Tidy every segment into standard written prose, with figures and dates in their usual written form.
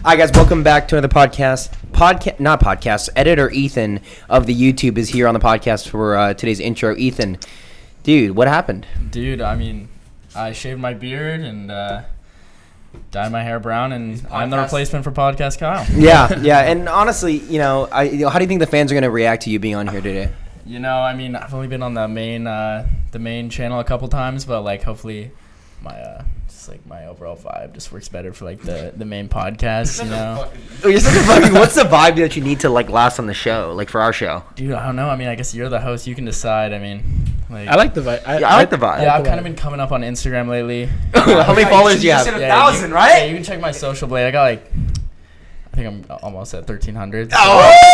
Hi guys, welcome back to another podcast. Not podcast. Editor Ethan of the YouTube is here on the podcast for today's intro. Ethan, dude, what happened? Dude, I mean, I shaved my beard and dyed my hair brown, and I'm the replacement for Podcast Kyle. Yeah, and honestly, how do you think the fans are gonna react to you being on here today? I mean, I've only been on the main channel a couple times, but like hopefully my overall vibe just works better for like the main podcast, You're such a fucking. What's the vibe that you need to like last on the show, like for our show? Dude, I don't know. I mean, I guess you're the host. You can decide. I mean, like I like the vibe. I like the vibe. Yeah, I've kind of been coming up on Instagram lately. How many followers do you have? You said 1,000, right? Yeah, you can check my social blade. I got like, I think I'm almost at 1,300. So. Oh!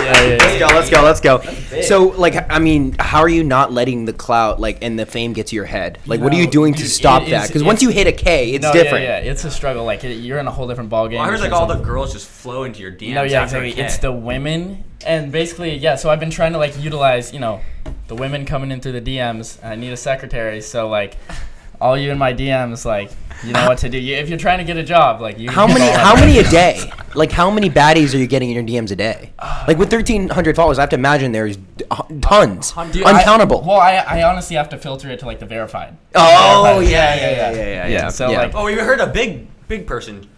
Yeah. Let's go. So, like, I mean, how are you not letting the clout, like, and the fame get to your head? Like, what are you doing to stop that? Because once you hit a K, it's different. Yeah, it's a struggle. Like, you're in a whole different ballgame. Well, I heard like all the girls just flow into your DMs. No, yeah, exactly. It's the women, and basically, yeah. So I've been trying to like utilize, the women coming in through the DMs. I need a secretary, so like, all you in my DMs, like, you know what to do. If you're trying to get a job, like, you. How many a day? Like, how many baddies are you getting in your DMs a day? Like, with 1,300 followers, I have to imagine there's tons, Dude, uncountable. I honestly have to filter it to like the verified. Oh, Yeah. So like, Oh, we heard a big person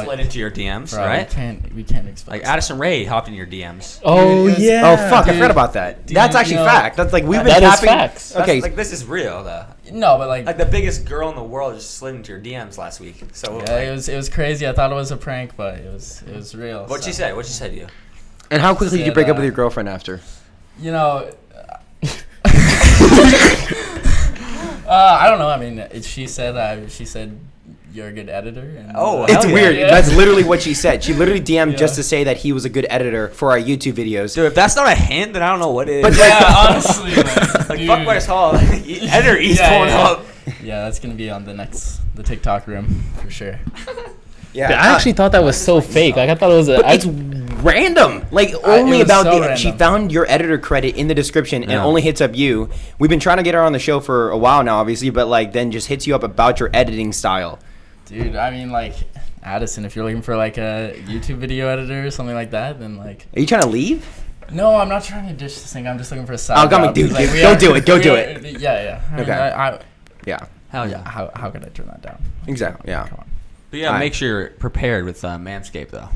slid into your DMs, bro, right? We can't expect. Like Addison Rae hopped in your DMs. Oh, Dude, yeah. Oh, fuck, Dude. I forgot about that. Dude, That's actually fact. That's like, we've been That is tapping. facts. Okay. Like this is real though. No, but like Like the biggest girl in the world just slid into your DMs last week. So yeah, it was crazy. I thought it was a prank, but it was real. What'd she say? What'd she say to you? And how quickly did you Said, break up with your girlfriend after? I don't know. I mean, she said you're a good editor. And, Oh, It's hell yeah. weird. Yeah. That's literally what she said. She literally DM'd Yeah. just to say that he was a good editor for our YouTube videos. Dude, if that's not a hint, then I don't know what is. But yeah, honestly, like, dude. Fuck West Hall. Editor East pulling up. Yeah, that's gonna be on the TikTok room for sure. Yeah, I actually thought that was so fake. Like I thought it was it's random. Like only it was about so she random. found your editor credit in the description and Yeah. only hits up you. We've been trying to get her on the show for a while now, obviously, but like then just hits you up about your editing style. Dude, I mean, like, Addison, if you're looking for like a YouTube video editor or something like that, then like. Are you trying to leave? No, I'm not trying to ditch this thing. I'm just looking for a side. Oh, come on, job, dude, because, like, go do it, go do it. Yeah. I mean, Okay. Yeah, Hell yeah. How could I turn that down? exactly. Yeah. Come on. But yeah, make sure you're prepared with Manscaped though.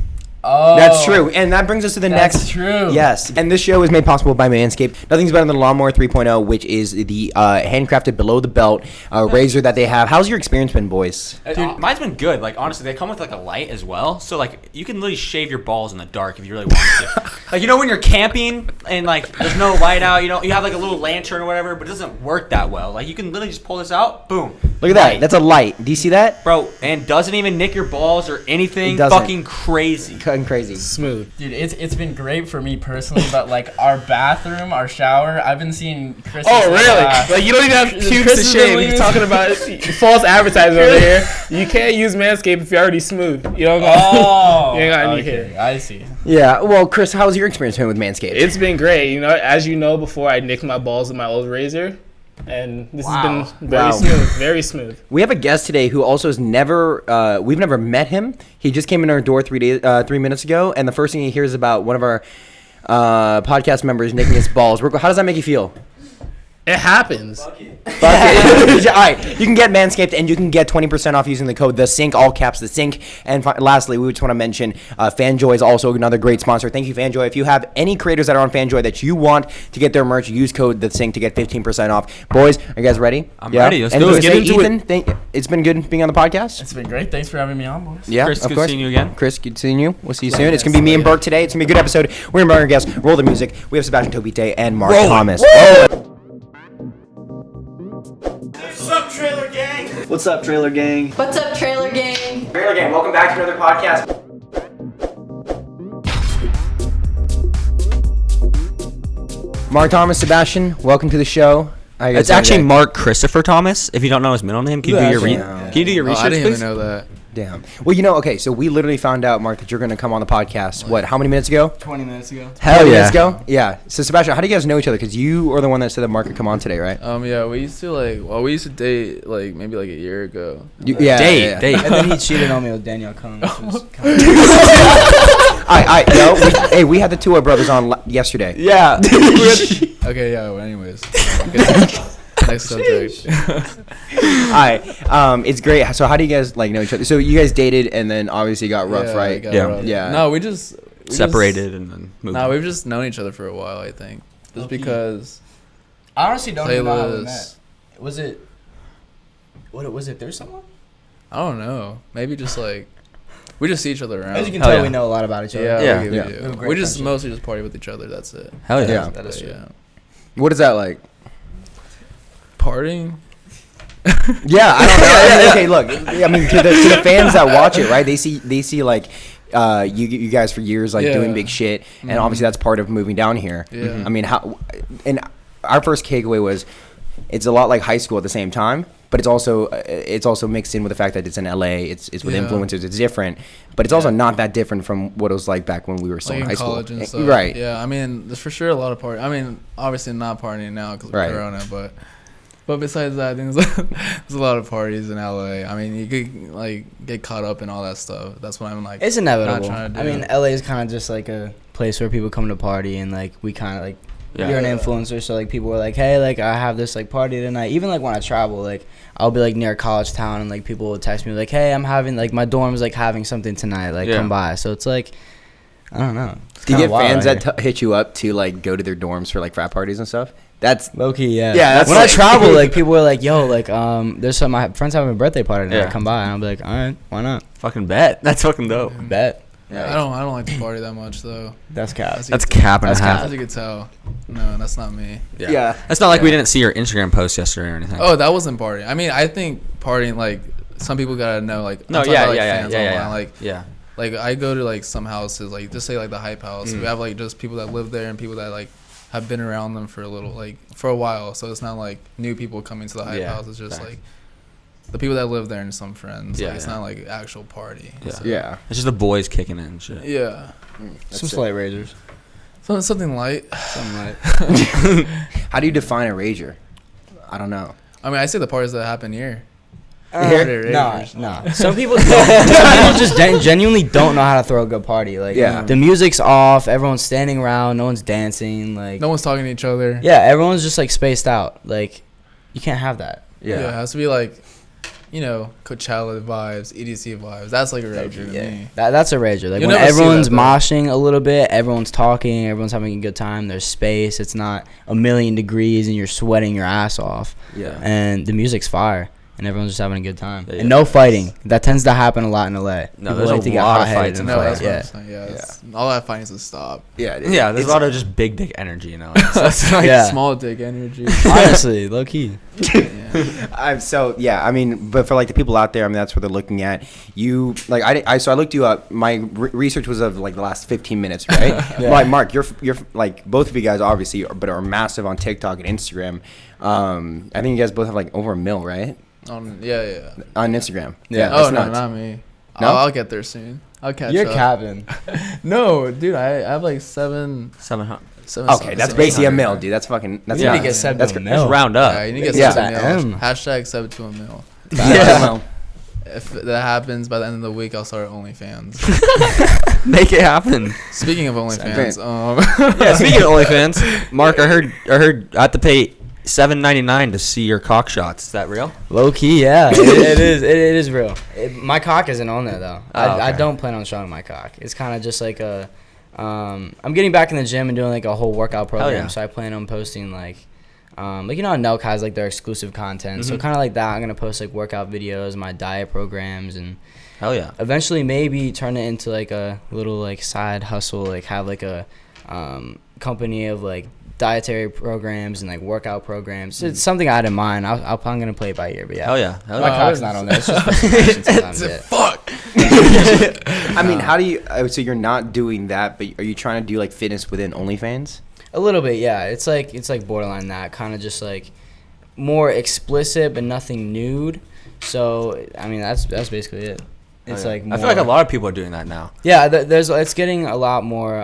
Oh, That's true, and that brings us to the That's next. true. Yes, and this show is made possible by Manscaped. Nothing's better than the Lawnmower 3.0, which is the handcrafted below the belt razor that they have. How's your experience been, boys? Dude, mine's been good. Like honestly, they come with like a light as well, so like you can literally shave your balls in the dark if you really want to. Like when you're camping and like there's no light out, you have like a little lantern or whatever, but it doesn't work that well. Like you can literally just pull this out, boom. Look at that. That's a light. Do you see that? Bro, and doesn't even nick your balls or anything. It doesn't. Fucking crazy. Cutting crazy. smooth. Dude, it's been great for me personally, but like our bathroom, our shower, I've been seeing Chris. Oh really? Like you don't even have pubes to Chris shave. You're talking about false advertising over here. You can't use Manscaped if you're already smooth. You don't got. Oh, you ain't got any okay, hair. I see. Yeah. Well, Chris, how's your experience been with Manscaped? It's been great. As you know, before I nicked my balls with my old razor, and this has been very smooth, very smooth. We have a guest today who also has never, we've never met him. He just came in our door 3 minutes ago, and the first thing he hears about one of our podcast members nicking his balls. How does that make you feel? It happens. Fuck it. All right, you can get Manscaped, and you can get 20% off using the code TheSync, all caps TheSync. And lastly, we just want to mention FanJoy is also another great sponsor. Thank you, FanJoy. If you have any creators that are on FanJoy that you want to get their merch, use code TheSync to get 15% off. Boys, are you guys ready? I'm ready. Let's do Anything it. to say, Get into Ethan? It's been good being on the podcast. It's been great. Thanks for having me on, boys. Yeah, Chris, of good course. seeing you again. Chris, good seeing you. We'll see you soon. It's going to be me and Burke today. It's going to be a good episode. We're going to bring our guests, roll the music. We have Sebastian Topete and Mark Thomas. What's up, Trailer Gang? What's up, Trailer Gang? Trailer Gang, welcome back to another podcast. Mark Thomas, Sebastian, welcome to the show. It's actually Mark Christopher Thomas. If you don't know his middle name, can you do your research, I didn't please? even know that. Damn. Well, okay, so we literally found out, Mark, that you're going to come on the podcast, how many minutes ago? 20 minutes ago. Hell yeah. Minutes ago? Yeah. So, Sebastian, how do you guys know each other? Because you are the one that said that Mark could come on today, right? Yeah, we used to date, maybe a year ago. Date. And then he cheated on me with Danielle Cohn. We had the Tua brothers on yesterday. Yeah. Okay, yeah, well, anyways. Next subject. It's great. So how do you guys know each other? So you guys dated and then obviously got rough, right? Rough. Yeah. No, we just separated and then moved. No, we've just known each other for a while, I think. Just because I honestly don't even know how we Playlists. met. Was it? What was it? There's someone? I don't know. Maybe just we just see each other around. As you can Hell tell, yeah. we know a lot about each other. Yeah, Yeah. we Yeah. do. We have a great We just friendship. mostly just party with each other. That's it. Hell yeah. Yeah. That is true. Yeah. What is that like? Partying. Yeah, I don't know. Okay, look. I mean, to the fans that watch it, right? They see you guys for years doing big shit, and obviously that's part of moving down here. Yeah. I mean, and our first takeaway was it's a lot like high school at the same time, but it's also mixed in with the fact that it's in LA. It's with influencers. It's different, but it's also not that different from what it was like back when we were still in high college school. and stuff. Right. Yeah, I mean, there's for sure a lot of party. I mean, obviously not partying now because of Right. Corona, but besides that, I think there's a lot of parties in LA. I mean, you could get caught up in all that stuff. That's what I'm like. It's inevitable. trying to I do. mean, LA is kind of just like a place where people come to party, and we kind of Yeah. you're an influencer, so people are like, hey, I have this party tonight. Even when I travel, I'll be near a college town, and people will text me hey, I'm having my dorm's having something tonight, come by. So it's I don't know. It's Do you kinda get wild fans out that hit you up to go to their dorms for frat parties and stuff? That's low key, yeah. Yeah, that's when I travel, people are yo, there's some my friends having a birthday party tonight. Yeah. Come by, and I'll be all right, why not? Fucking bet. That's fucking dope. Bet. I don't like to party that much though. That's cap. That's cap and a half. As you could tell. No, that's not me. yeah. That's not like we didn't see your Instagram post yesterday or anything. Oh, that wasn't partying. I mean, I think partying some people gotta know I'm no, talking yeah, about, yeah, fans yeah, online. yeah. I go to some houses, just say the hype house. We have just people that live there and people that have been around them for a little for a while. So it's not new people coming to the hype Yeah, house. It's just facts. the people that live there and some friends. Yeah, It's yeah. not actual party. Yeah. So, Yeah. It's just the boys kicking in and shit. yeah. Some slight razors. Something light. Something like. How do you define a rager? I don't know. I mean, I say the parties that happen here. Nah. Some people just genuinely don't know how to throw a good party. Yeah. The music's off, everyone's standing around, no one's dancing. No one's talking to each other. Yeah, everyone's just spaced out. You can't have that. Yeah, it has to be Coachella vibes, EDC vibes. That's a rager to me. That's a rager. You'll When never see everyone's that, though. moshing a little bit, everyone's talking, everyone's having a good time. There's space. It's not 1,000,000 degrees and you're sweating your ass off. Yeah. And the music's fire. And everyone's just having a good time. Yeah. And no fighting. That tends to happen a lot in LA. No, People there's like a to get lot of hot-headed fights in and No, LA. that's fight. what I'm Yeah. saying. Yeah, all that fighting is to stop. Yeah. Yeah, there's a lot of just big dick energy, It's Yeah. Small dick energy. Honestly, low key. I mean, but for the people out there, I mean, that's what they're looking at. You I looked you up. My research was of the last 15 minutes, right? Yeah. Mark, you're both of you guys obviously, are massive on TikTok and Instagram. I think you guys both have over 1 mil, right? Yeah. On Instagram. Yeah. Oh that's no, nuts. not me. No? I'll get there soon. I'll catch You're up. capping. No, dude, I have 700. 700. Okay, that's basically a mil, dude. That's fucking. That's You need to nuts. get 7 That's to a cra- mil. Just round up. Yeah, you need to get Yeah. 7 That's mil. M. Hashtag 7 to a mil. Yeah. If that happens by the end of the week, I'll start OnlyFans. Make it happen. Speaking of OnlyFans, Yeah, speaking of OnlyFans, Mark, I heard I have to pay $7.99 to see your cock shots. Is that real? Low key, yeah. It is real. My cock isn't on there though. I okay. don't plan on showing my cock. It's kind of just I'm getting back in the gym and doing a whole workout program. yeah. So I plan on posting how Nelk has their exclusive content. So kind of like that, I'm gonna post workout videos, my diet programs, and Hell yeah. eventually maybe turn it into a little side hustle. Have a company of dietary programs and workout programs. It's something I had in mind. I'm gonna play it by ear, but yeah. Hell yeah. Hell My yeah. cock's not on there. It's just for fashion sometimes, yeah. fuck. I mean, how do you? So you're not doing that, but are you trying to do fitness within OnlyFans? A little bit, yeah. It's borderline that, kind of just more explicit, but nothing nude. So I mean, that's basically it. It's like more, I feel like a lot of people are doing that now. Yeah, it's getting a lot more.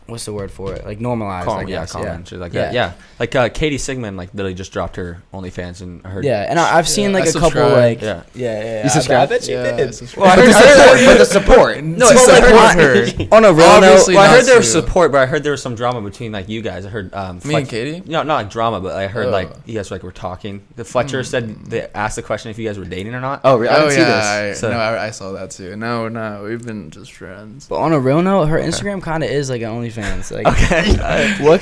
What's the word for it? Like normalized. I guess. Common, shit like that. Yeah, like Katie Sigmund like literally just dropped her OnlyFans and I heard. Yeah, and I've seen like I a couple subscribe. like. Yeah. Yeah. You subscribe? I bet she did. Well, I heard But the support. No, To it's like support her. On a real note, Obviously well, I not heard there was to. support, but I heard there was some drama between like you guys. I heard Me and Katie? No, not like drama, but I heard Oh. like you guys like were talking. The Fletcher said they asked the question if you guys were dating or not. Oh, really? I didn't see this. yeah, So- I saw that too. No, we've been just friends. But on a real note, her Instagram kind of is like an OnlyFans. Like, Okay. what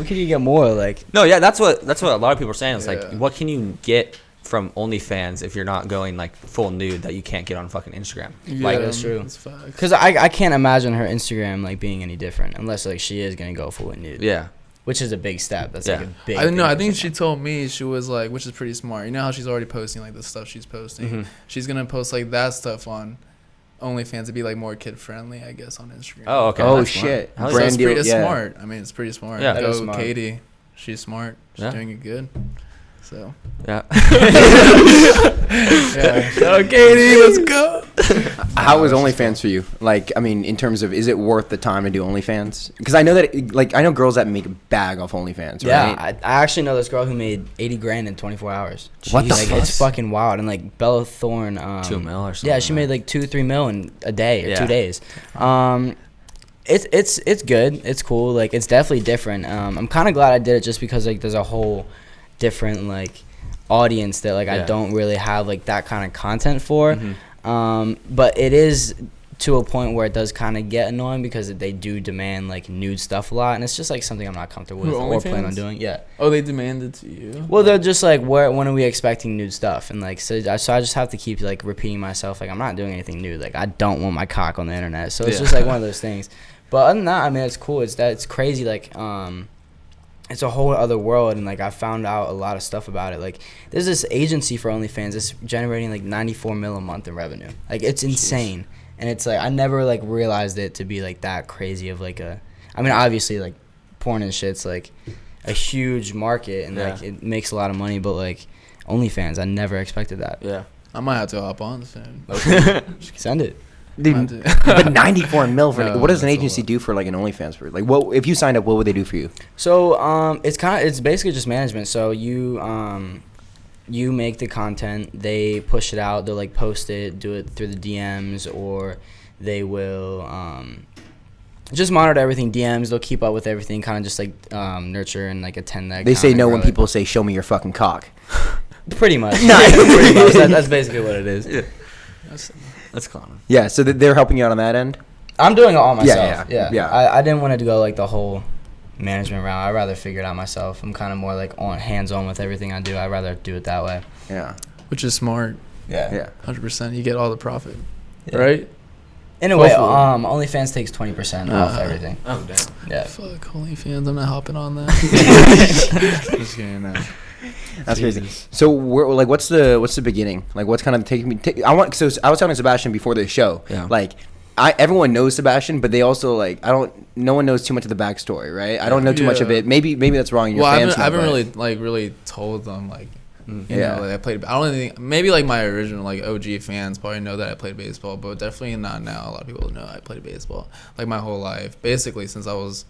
can you get more? Like, No, yeah, that's what a lot of people are saying. It's like, Yeah. what can you get from OnlyFans if you're not going like full nude that you can't get on fucking Instagram? Like, that's true. That's facts. because I can't imagine her Instagram like being any different unless like she is gonna go fully nude. Yeah. Which is a big step. That's Yeah. like a big. I don't know. big I think step. she told me she was like, which is pretty smart. You know how she's already posting like the stuff she's posting. Mhm. She's gonna post like that stuff on OnlyFans to be like more kid friendly, I guess, on Instagram. Oh, okay. Oh, that's smart. shit. Hell So yeah. it's Brand deal, pretty yeah. smart. I mean, it's pretty smart. Yeah. That is Go smart. Katie. She's smart. She's Yeah. doing it good. So Yeah. yeah. Shout out Katie. Let's go. How was OnlyFans for you? Like, I mean, in terms of, is it worth the time to do OnlyFans? Because I know that, like, I know girls that make a bag off OnlyFans, Yeah, right? I actually know this girl who made 80 grand in 24 hours. What the like, fuck? It's fucking wild. And like Bella Thorne, 2 mil or something. yeah, she made like 2-3 mil in a day or Yeah. 2 days. It's good. It's cool. Like, it's definitely different. I'm kind of glad I did it just because like there's a whole different like audience that like I Yeah. don't really have like that kind of content for. Mhm. But it is to a point where it does kind of get annoying because they do demand like nude stuff a lot, and it's just like something I'm not comfortable with Who, or plan on OnlyFans? doing. Yeah. Oh, they demanded to you. Well, they're just like, when are we expecting nude stuff? And like, so I just have to keep like repeating myself, like I'm not doing anything nude. Like I don't want my cock on the internet. So it's Yeah. just like one of those things. But other than that, I mean, it's cool. It's crazy. Like, it's a whole other world, and like I found out a lot of stuff about it. Like, there's this agency for OnlyFans that's generating like 94 mil a month in revenue. Like, it's insane. And it's like I never like realized it to be like that crazy of like a. I mean, obviously like porn and shit's like a huge market and like Yeah. it makes a lot of money, but like OnlyFans, I never expected that. Yeah. I might have to hop on soon. Send it. Dude, but 94 mil for No, what does an that's a agency lot. do for like an OnlyFans for? Like, what if you signed up? What would they do for you? So it's basically just management. So you make the content, they push it out, they'll like post it, do it through the DMs, or they will just monitor everything, DMs, they'll keep up with everything, kind of just like nurture and like attend that. They say account no and when grow it. people say "Show me your fucking cock." Pretty much. Nice. Pretty much. That's basically what it is. Yeah. That's common. Yeah, so they're helping you out on that end. I'm doing it all myself. Yeah. I didn't want to go like the whole management route. I'd rather figure it out myself. I'm kind of more like hands-on with everything I do. I'd rather do it that way. Yeah, Which is smart. yeah. 100%. You get all the profit. Yeah. Right? In a way, Hopefully. OnlyFans takes 20% off everything. Oh damn. Yeah. Fuck OnlyFans. I'm not hopping on that. Just kidding. No. That's crazy. So, what's the beginning? Like, what's kind of taking me? I was talking to Sebastian before the show. Yeah. Like, everyone knows Sebastian, but they also like no one knows too much of the backstory, right? I don't know too much of Yeah. it. Maybe that's wrong. And your Well, I fans haven't know, but- really told them like. You Yeah. know, like I played. I don't think maybe like my original like OG fans probably know that I played baseball, but definitely not now. A lot of people know I played baseball like my whole life, basically since I was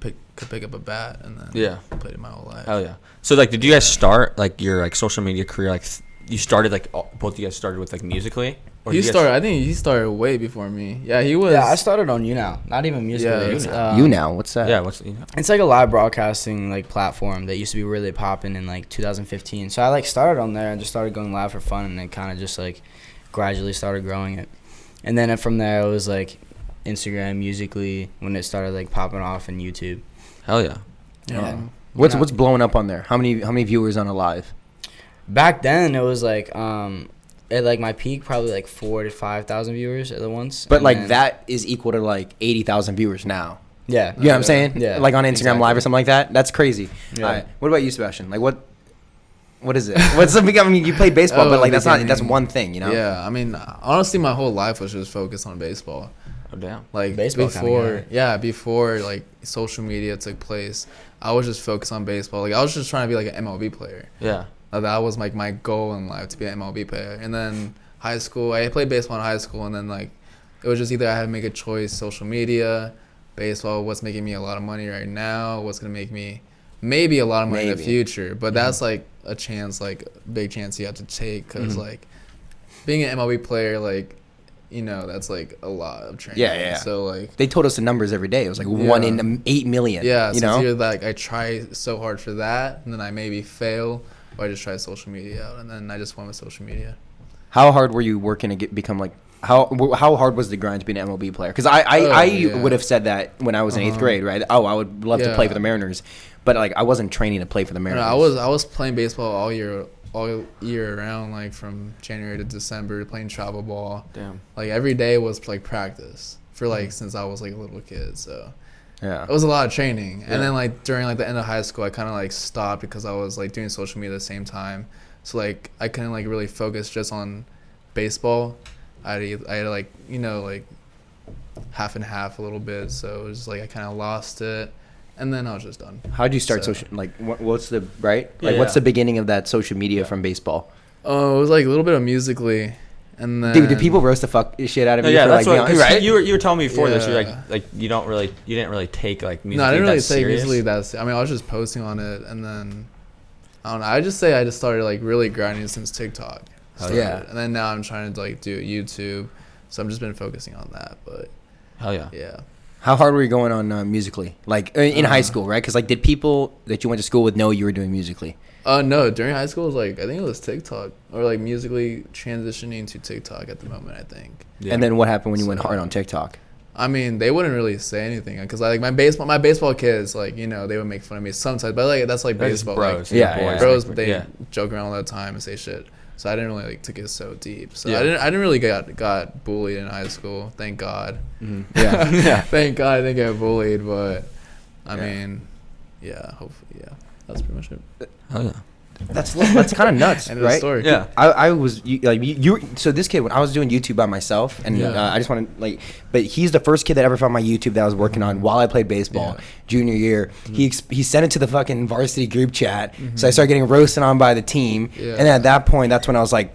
could pick up a bat and then Yeah. played it my whole life. Hell yeah. So like, did you guys start like your like social media career like you started like both of you guys started with like musically? Or He did you guys- started. I think he started way before me. Yeah, he was. Yeah, I started on YouNow. Not even musically. Yeah, It's, you now, what's that? Yeah. What's you know? It's like a live broadcasting like platform that used to be really popping in like 2015. So I like started on there and just started going live for fun, and then kind of just like gradually started growing it. And then from there it was like Instagram, Musically, when it started like popping off, and YouTube. Hell yeah. Yeah. What's blowing up on there? How many viewers on a live? Back then it was like at like my peak probably like 4,000 to 5,000 viewers at the once. But and like then- that is equal to like 80,000 viewers now. Yeah. You know what I'm saying? Yeah, Like on Instagram exactly. Live or something like that. That's crazy. Yeah. All right. What about you, Sebastian? Like what is it? What's something? I mean, you play baseball, Oh, but like that's beginning. one thing, you know? Yeah, I mean, honestly, my whole life was just focused on baseball. Oh damn. Like Baseball kinda before like social media took place, I was just focused on baseball. Like I was just trying to be like an MLB player. Yeah. That was like my goal in life, to be an MLB player. And then high school. I played baseball in high school, and then like it was just either I had to make a choice: social media, baseball. What's making me a lot of money right now? What's gonna make me maybe a lot of money in the future? But that's like a chance, like big chance you have to take, because like being an MLB player, like, you know, that's like a lot of training. Yeah. So like They told us the numbers every day. It was like 1 in 8 million. yeah, you so know. it's either like I try so hard for that, and then I maybe fail, or I just try social media out, and then I just went with social media. How hard were you working to become like? How hard was the grind to be an MLB player? Because I would have said that when I was in 8th grade, right? Oh, I would love to play for the Mariners, but like I wasn't training to play for the Mariners. No, I was playing baseball all year around, like from January to December, playing travel ball. Damn. Like every day was like practice for like since I was like a little kid. So Yeah. it was a lot of training. And then like during like the end of high school, I kind of like stopped because I was like doing social media at the same time. So like I couldn't like really focus just on baseball. I had to like, you know, like half and half a little bit. So it was just like I kind of lost it. And then I was just done. How'd you start So- social? Like, what's the right? Yeah. Like, what's the beginning of that social media from baseball? Oh, it was like a little bit of Musically, and then Dude, did people roast the fuck shit out of No, you? yeah, for, that's like, what being honest? you were telling me before this. You're Yeah. like you didn't really take like music. No, I didn't really that say serious. Musically that. I mean, I was just posting on it, and then I don't know. I just started like really grinding since TikTok. Hell yeah. started. And then now I'm trying to like do YouTube, so I'm just been focusing on that. But Hell yeah. yeah. How hard were you going on Musically? Like in high school, right? Because like, did people that you went to school with know you were doing Musically? No, during high school it was like I think it was TikTok or like Musically transitioning to TikTok at the moment. I think. Yeah. And then what happened when you went hard on TikTok? I mean, they wouldn't really say anything because like my baseball kids, like, you know, they would make fun of me sometimes, but like that's like They're just baseball, bros. like, Yeah, yeah. bros. They Yeah. joke around all the time and say shit. So I didn't really like took it so deep. So Yeah. I didn't really got bullied in high school. Thank God. Yeah. Yeah. Thank God I didn't get bullied. But I Yeah. mean, yeah, hopefully, yeah, that's pretty much it. Hell yeah. That's kind of nuts, End of the right? story. Yeah. I was you. So this kid, when I was doing YouTube by myself, and Yeah. I just want to like, but he's the first kid that ever found my YouTube that I was working on while I played baseball, Yeah. junior year. He sent it to the fucking varsity group chat, so I started getting roasted on by the team, Yeah. and then at that point, that's when I was like,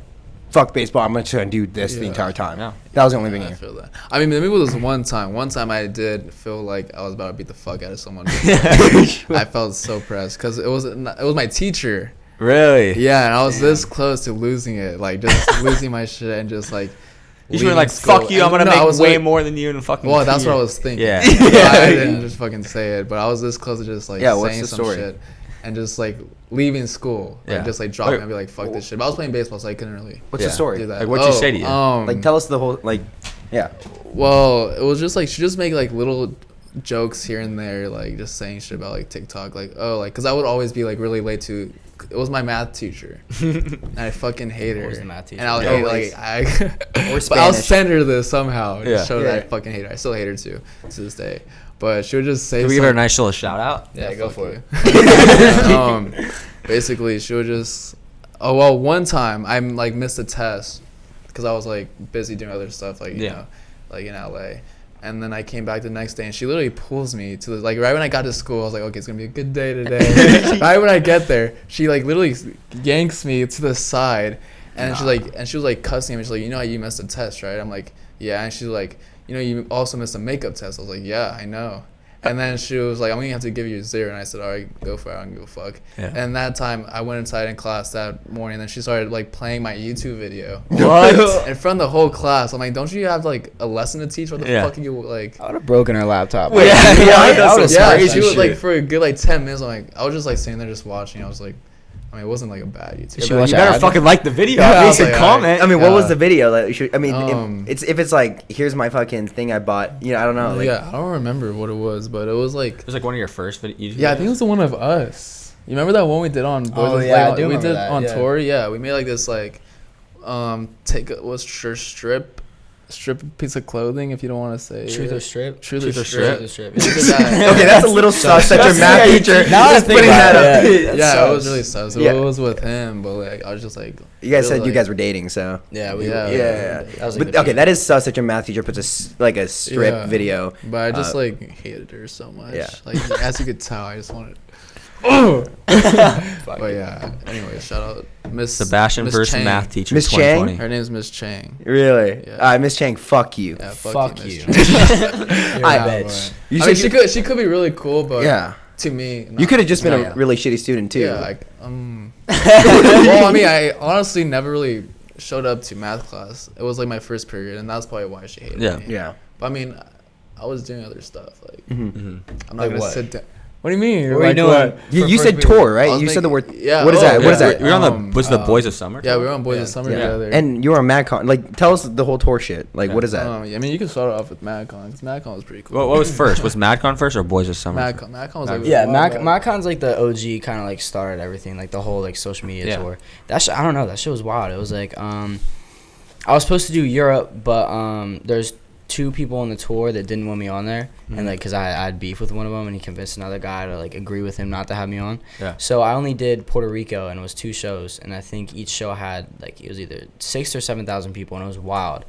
"Fuck baseball! I'm gonna try and do this the Yeah. entire time." Yeah. That was the only thing. I feel that. I mean, maybe it was one time. One time I did feel like I was about to beat the fuck out of someone. I felt so pressed because it was my teacher. Really? Yeah, and I was this close to losing it, like just losing my shit and just like. You should have been leaving like, school. fuck you, I'm And gonna no, I make was way like- more than you in a fucking Well, that's what I year. was thinking. Yeah. I didn't just fucking say it, but I was this close to just like Yeah, what's saying the some story? shit and just like leaving school, like Yeah. just like dropping Wait, and be like, fuck this shit. But I was playing baseball, so I couldn't really What's Yeah. the story? do that. Like, what'd you say to you? Like, tell us the whole like, yeah. Well, it was just like she just make like little jokes here and there, like just saying shit about like TikTok, like because I would always be like really late to. It was my math teacher, and I fucking hate her. Always the math teacher. And I was Always. I. Or But I'll Spanish. send her this somehow. Yeah. To show that I Yeah. fucking hate her. I still hate her to this day. But she would just say. Can we give her a some- nice little shout out? Yeah, go for it. Basically, she would just. Oh well, one time I like missed a test because I was like busy doing other stuff, like you Yeah. know, like in LA. And then I came back the next day, and she literally pulls me to the, like right when I got to school. I was like, okay, it's gonna be a good day today. Right when I get there, she like literally yanks me to the side, and she was like cussing me. She's like, you know how you missed a test, right? I'm like, yeah. And she's like, you know, you also missed a makeup test. I was like, yeah, I know. And then she was like, I'm gonna have to give you a 0. And I said, all right, go for it. I don't give a fuck. Yeah. And that time I went inside in class that morning. And then she started like playing my YouTube video. What? In front of the whole class. I'm like, don't you have like a lesson to teach? What the Yeah. fuck are you like? I would have broken her laptop. Wait, Yeah, yeah, that was Yeah, crazy she was like shit. for a good like 10 minutes. I'm like, I was just like sitting there just watching. I was like, I mean, it wasn't like a bad YouTube. She video. watched You better ad? fucking like the video. Yeah, I At was least like, comment. I mean, what was Yeah. the video? Like, I mean, if it's like, here's my fucking thing I bought. You know, I don't know. Like, Yeah, I don't remember what it was, but it was like, It was like one of your first videos. yeah, I think it was the one of us. You remember that one we did on Boys Oh, with yeah, I like, do we remember did that, on yeah. tour? Yeah, we made like this like strip a piece of clothing if you don't want to say Truth it. or strip? Truth Truth or or strip. Truth or strip. We did that. okay, that's a little sus that your math teacher Now I is think putting about that it, up. Yeah, it was really sus. Yeah. It was with him, but like I was just like, You guys said really, you guys were dating, so. Yeah, Yeah. Yeah. That was a But good okay, period. that is sus that your math teacher puts a strip Yeah. video. But I just Uh, like hated her so much. yeah. Like as you could tell, I just wanted. But yeah. Anyway, shout out Miss Sebastian Miss versus Chang. math teacher. Miss 2020. Chang? Her name's Miss Chang. Really? Yeah. Miss Chang, fuck you. Yeah, Fuck Miss you. Chang. I Yeah, bet. boy. You I mean, said she could be really cool, but yeah. to me, You could have just been yeah. a really shitty student too. Yeah, like well, I mean, I honestly never really showed up to math class. It was like my first period, and that's probably why she hated Yeah. me. Yeah. But I mean, I was doing other stuff. Like Mm-hmm. I'm not Like gonna what? sit down. What do you mean? What were you doing? You said tour, right? You said the word. Yeah. What is that? oh, What is yeah. that? We were on the the Boys of Summer? Yeah, we were on Boys Yeah. of Summer Yeah. together. And you were on MAGCON. Like, tell us the whole tour shit. Like, what is that? I mean, you can start off with MAGCON because MAGCON was pretty cool. What was first? Was MAGCON first or Boys of Summer? MAGCON was like Yeah, a while back. MAGCON's like the OG kind of like started everything, like the whole like social media Yeah. tour. That shit, I don't know, that shit was wild. It was like I was supposed to do Europe, but there's 2 people on the tour that didn't want me on there, and like because I had beef with one of them, and he convinced another guy to like agree with him not to have me on. Yeah. So I only did Puerto Rico, and it was 2 shows, and I think each show had like it was either 6,000 or 7,000 people, and it was wild.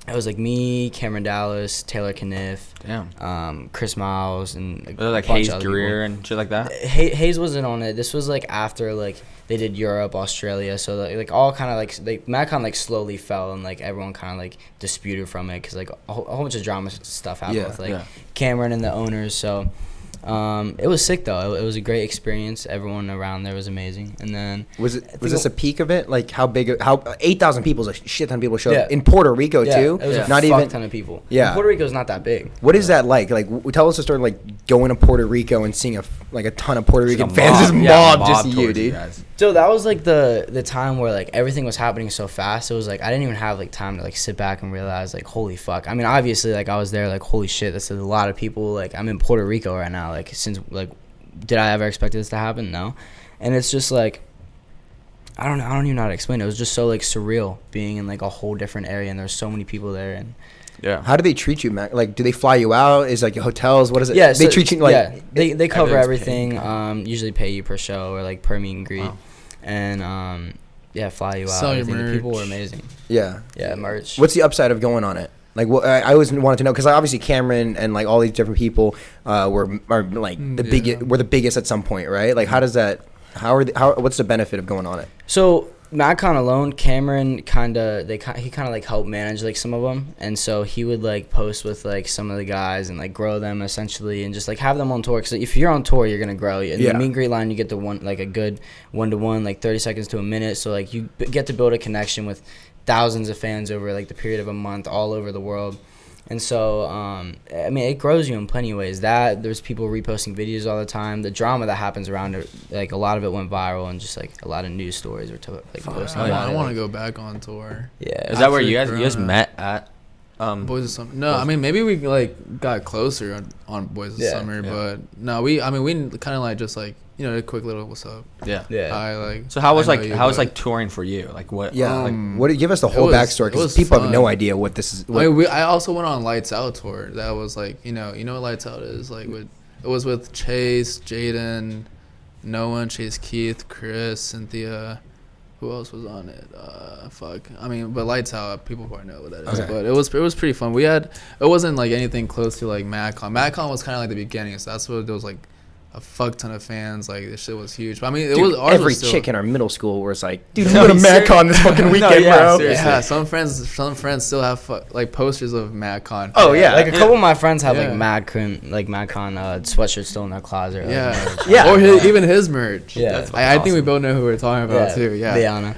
It was like me, Cameron Dallas, Taylor Kniff, Damn. Chris Miles, and Was it like a bunch Hayes of other people. Greer and shit like that? Hayes wasn't on it. This was like after like they did Europe, Australia, so like all kind of like MAGCON like slowly fell, and like everyone kind of like disputed from it because like a whole bunch of drama stuff happened Yeah, with like yeah. Cameron and the owners. So it was sick though. It was a great experience. Everyone around there was amazing. And then Was this a peak of it? Like how big? How 8,000 people is a shit ton of people showed up Yeah. in Puerto Rico too. it was a Not fuck even. ton of people. Yeah. And Puerto Rico's not that big. What is that like? Like, tell us a story. Like going to Puerto Rico and seeing a ton of Puerto Rican fans just mob just you, towards dude. guys. So that was like the time where like everything was happening so fast. It was like I didn't even have like time to like sit back and realize like holy fuck. I mean obviously like I was there like holy shit. That's a lot of people. Like I'm in Puerto Rico right now. Like since like did I ever expect this to happen? No. And it's just like I don't even know how to explain it. It was just so like surreal being in like a whole different area and there's so many people there and Yeah. How do they treat you, Mac? Like, do they fly you out? Is like hotels? What is it? yeah, they so- treat you like. yeah, they cover Everything's everything. Usually pay you per show or like per meet and greet, Wow. and yeah, fly you out. Sell your Everything. The people were merch. amazing. Yeah. Yeah, merch. What's the upside of going on it? Like, what I always wanted to know because obviously Cameron and like all these different people are like the biggest. Were the biggest at some point, right? Like, how does that? What's the benefit of going on it? So MAGCON alone, Cameron he kind of like helped manage like some of them, and so he would like post with like some of the guys and like grow them essentially, and just like have them on tour. Because if you're on tour, you're gonna grow. In Yeah. the meet and greet line, you get the a good 1-to-1, like 30 seconds to a minute. So like you get to build a connection with thousands of fans over like the period of a month all over the world. And so, I mean, it grows you in plenty of ways. There's people reposting videos all the time. The drama that happens around it, like a lot of it went viral, and just like a lot of news stories were posting I about it. want to like, go back on tour. Yeah. Is that where you After guys Corona. met at? Boys of Summer. No, I mean maybe we like got closer on Boys of Yeah, Summer, yeah. but no, we kind of like just like a quick little what's up. Yeah. Yeah. I like. So how was I know like you, how was but- like touring for you? Like what? Yeah. like, What? Give us the whole was- backstory it because was people have no fun. idea what this is. I mean, I also went on Lights Out tour. That was like you know what Lights Out is like. It was with Chase, Jaden, Noah, Chase, Keith, Chris, Cynthia. Who else was on it? Fuck. I mean, but Lights Out, people probably know what that is. Okay. But it was pretty fun. It wasn't like anything close to like MAGCON. MAGCON was kind of like the beginning, so that's what there was like a fuck ton of fans. Like this shit was huge. But I mean, it Dude, was ours every was still, chick in our middle school was like, dude, I'm No, going to you MAGCon this fucking weekend, yeah, bro. seriously. Yeah, some friends still have like posters of MAGCon. Oh yeah, Like a couple of my friends have Yeah. like MAGCon sweatshirts still in their closet. Like, Yeah, Yeah. Or even his merch. Yeah. That's I think we awesome. both know who we're talking about too. Yeah. Liana.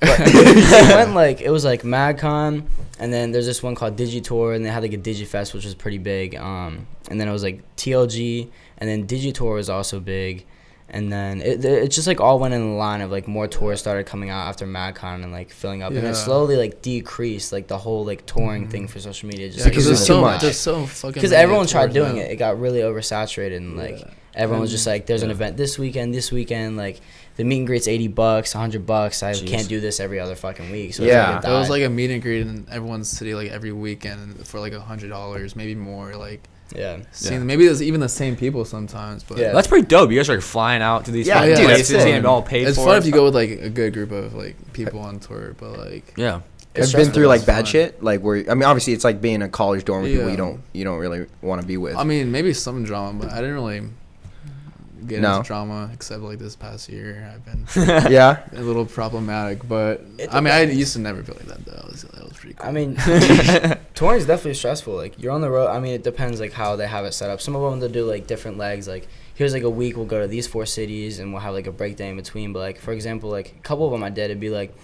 But they went like it was like MAGCon, and then there's this one called Digitour, and they had like a Digifest, which was pretty big. And then it was like TLG, and then Digitour was also big, and then it just like all went in the line of like more tours started coming out after MAGCon and like filling up, and Yeah. it slowly like decreased like the whole like touring thing for social media. Just Yeah, like, because because it's there's too so much. There's so fucking. because many everyone tried tours doing now. it. It got really oversaturated, and like everyone was just like, "There's an event this weekend." Like the meet and greet's $80, $100. I Jeez. can't do this every other fucking week. So Yeah. it's There was like, like a meet and greet in everyone's city like every weekend for like $100, maybe more. Like yeah. seeing maybe there's even the same people sometimes. But Yeah. That's pretty dope. You guys are flying out to these Yeah, fucking dude, that's places fun. and all paid it's for. fun and if you stuff. go with like a good group of like people on tour. But like Yeah. I've been through like It's bad fun. shit, like where I mean, obviously it's like being in a college dorm with people Yeah. you don't really want to be with. I mean maybe some drama, but I didn't really get No. into drama, except like this past year. I've been Yeah. a little problematic, but I mean, I used to never feel like that though. That was pretty cool. I mean, touring is definitely stressful. Like you're on the road. I mean, it depends like how they have it set up. Some of them they'll do like different legs. Like here's like a week we'll go to these 4 cities and we'll have like a break day in between. But like for example, like a couple of them I did, it'd be like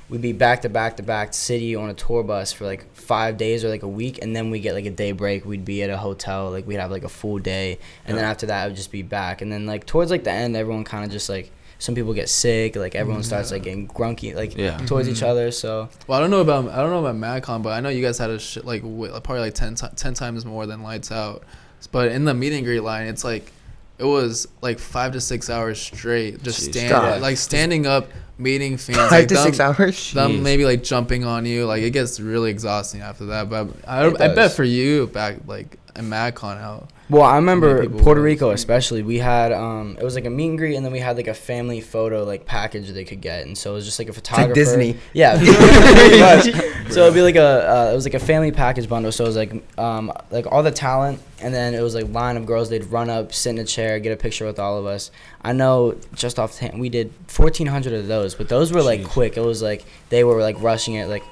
we'd be back to back to back city on a tour bus for like 5 days or like a week, and then we get like a day break. We'd be at a hotel, like we'd have like a full day, and then after that I would just be back. And then like towards like the end, everyone kind of just like some people get sick, like everyone starts like getting grunky like towards each other. So well, I don't know about MAGCON, but I know you guys had a shit like probably like 10 times more than Lights Out. But in the meet and greet line, it's like it was like 5 to 6 hours straight, just standing up, meeting fans. 5 like to 6 hours. Them maybe like jumping on you, like it gets really exhausting after that. But I bet for you back like at MAGCON how. Well, I remember people Puerto were- Rico especially. We had it was like a meet and greet, and then we had like a family photo like package they could get, and so it was just like a photographer. Disney. Yeah, pretty much. So it'd be like it was like a family package bundle. So it was like all the talent, and then it was like line of girls. They'd run up, sit in a chair, get a picture with all of us. I know just off the hand, we did 1,400 of those, but those were like quick. It was like they were like rushing it, like.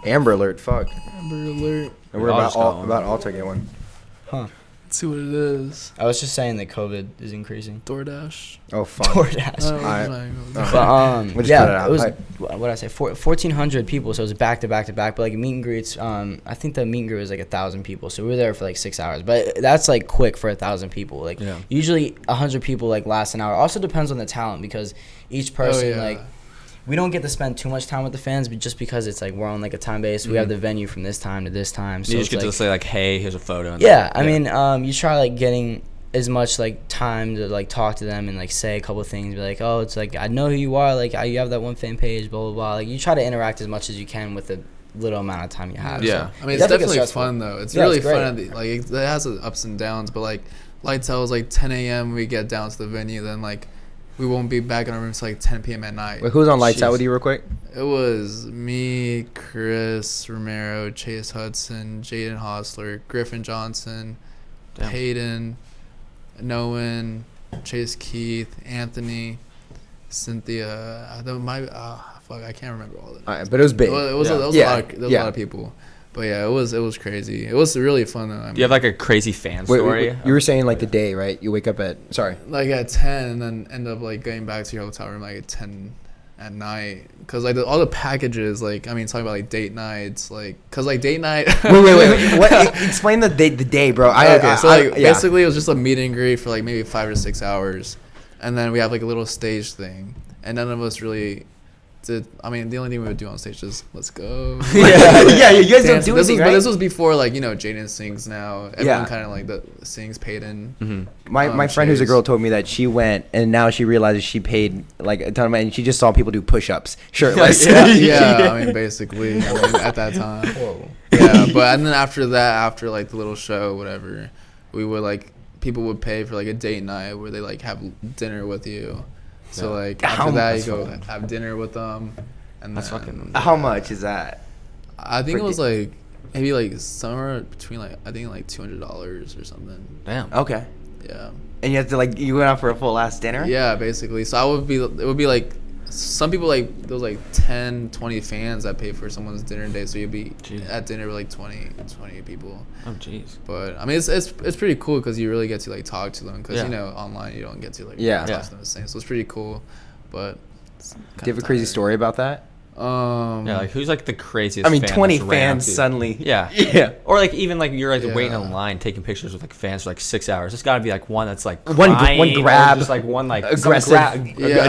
Amber Alert. Fuck. Amber Alert. And we're about all to get one. Huh. Let's see what it is. I was just saying that COVID is increasing. DoorDash. Oh fuck. DoorDash. But We'll just put it yeah, out. it was Alright. what did I say? 1,400 people, so it was back to back to back. But like meet and greets, I think the meet and greet was like 1,000 people, so we were there for like 6 hours. But that's like quick for 1,000 people. Like usually 100 people like last an hour. Also depends on the talent because each person like. We don't get to spend too much time with the fans, but just because it's like we're on like a time base, we have the venue from this time to this time. So You just it's get like, to say like, "Hey, here's a photo." And yeah, I mean, you try like getting as much like time to like talk to them and like say a couple of things, be like, oh, it's like I know who you are, like you have that one fan page, blah blah blah. Like you try to interact as much as you can with the little amount of time you have. Yeah. So I mean, it's definitely stressful. fun though. It's Yeah, really it's great. fun. Like it has its ups and downs, but like Lights Out was like 10 a.m. We get down to the venue, then like we won't be back in our room until like 10 p.m. at night. Wait, who's on Lights Out with you, real quick? It was me, Chris Romero, Chase Hudson, Jaden Hostler, Griffin Johnson, Peyton, Nolan, Chase Keith, Anthony, Cynthia. I can't remember all of them. Alright, but it was big. It was a lot of people. But yeah, it was crazy. It was really fun though. I mean, You have like a crazy fan story. You were saying like the day, right? You wake up at like at 10 and then end up like getting back to your hotel room like at 10 at night because like all the packages, like I mean talking about like date nights, like because like date night wait. What? Explain the day, bro. Basically it was just a meet and greet for like maybe 5 or 6 hours, and then we have like a little stage thing, and none of us really did. I mean, the only thing we would do on stage is let's go. yeah, you guys don't do anything, right? But this was before like Jaden sings now. Everyone kind of like sings Peyton. My friend who's a girl told me that she went and now she realizes she paid like a ton of money and she just saw people do push-ups shirtless. Yeah, I mean basically, at that time. Whoa. Yeah, but and then after like the little show, whatever, we would like people would pay for like a date night where they like have dinner with you. So like after that you go have dinner with them, and that's then, fucking. How much is that? I think it was like maybe like somewhere between like I think like $200 or something. Damn. Okay. Yeah. And you have to like you went out for a full ass dinner? Yeah, basically. So it would be like some people like there was like 10, 20 fans that pay for someone's dinner day, so you'd be at dinner with like 20 people. Oh jeez. But I mean it's pretty cool because you really get to like talk to them because online you don't get to like talk to them the same. So it's pretty cool, but do you have a crazy story about that? Yeah, like who's like the craziest? I mean, fan 20 that's ran up fans to you? suddenly. Yeah. Or like even like you're like waiting in line taking pictures with like fans for like 6 hours. There's got to be like one that's like one crying, grab, or just like one like aggressive, a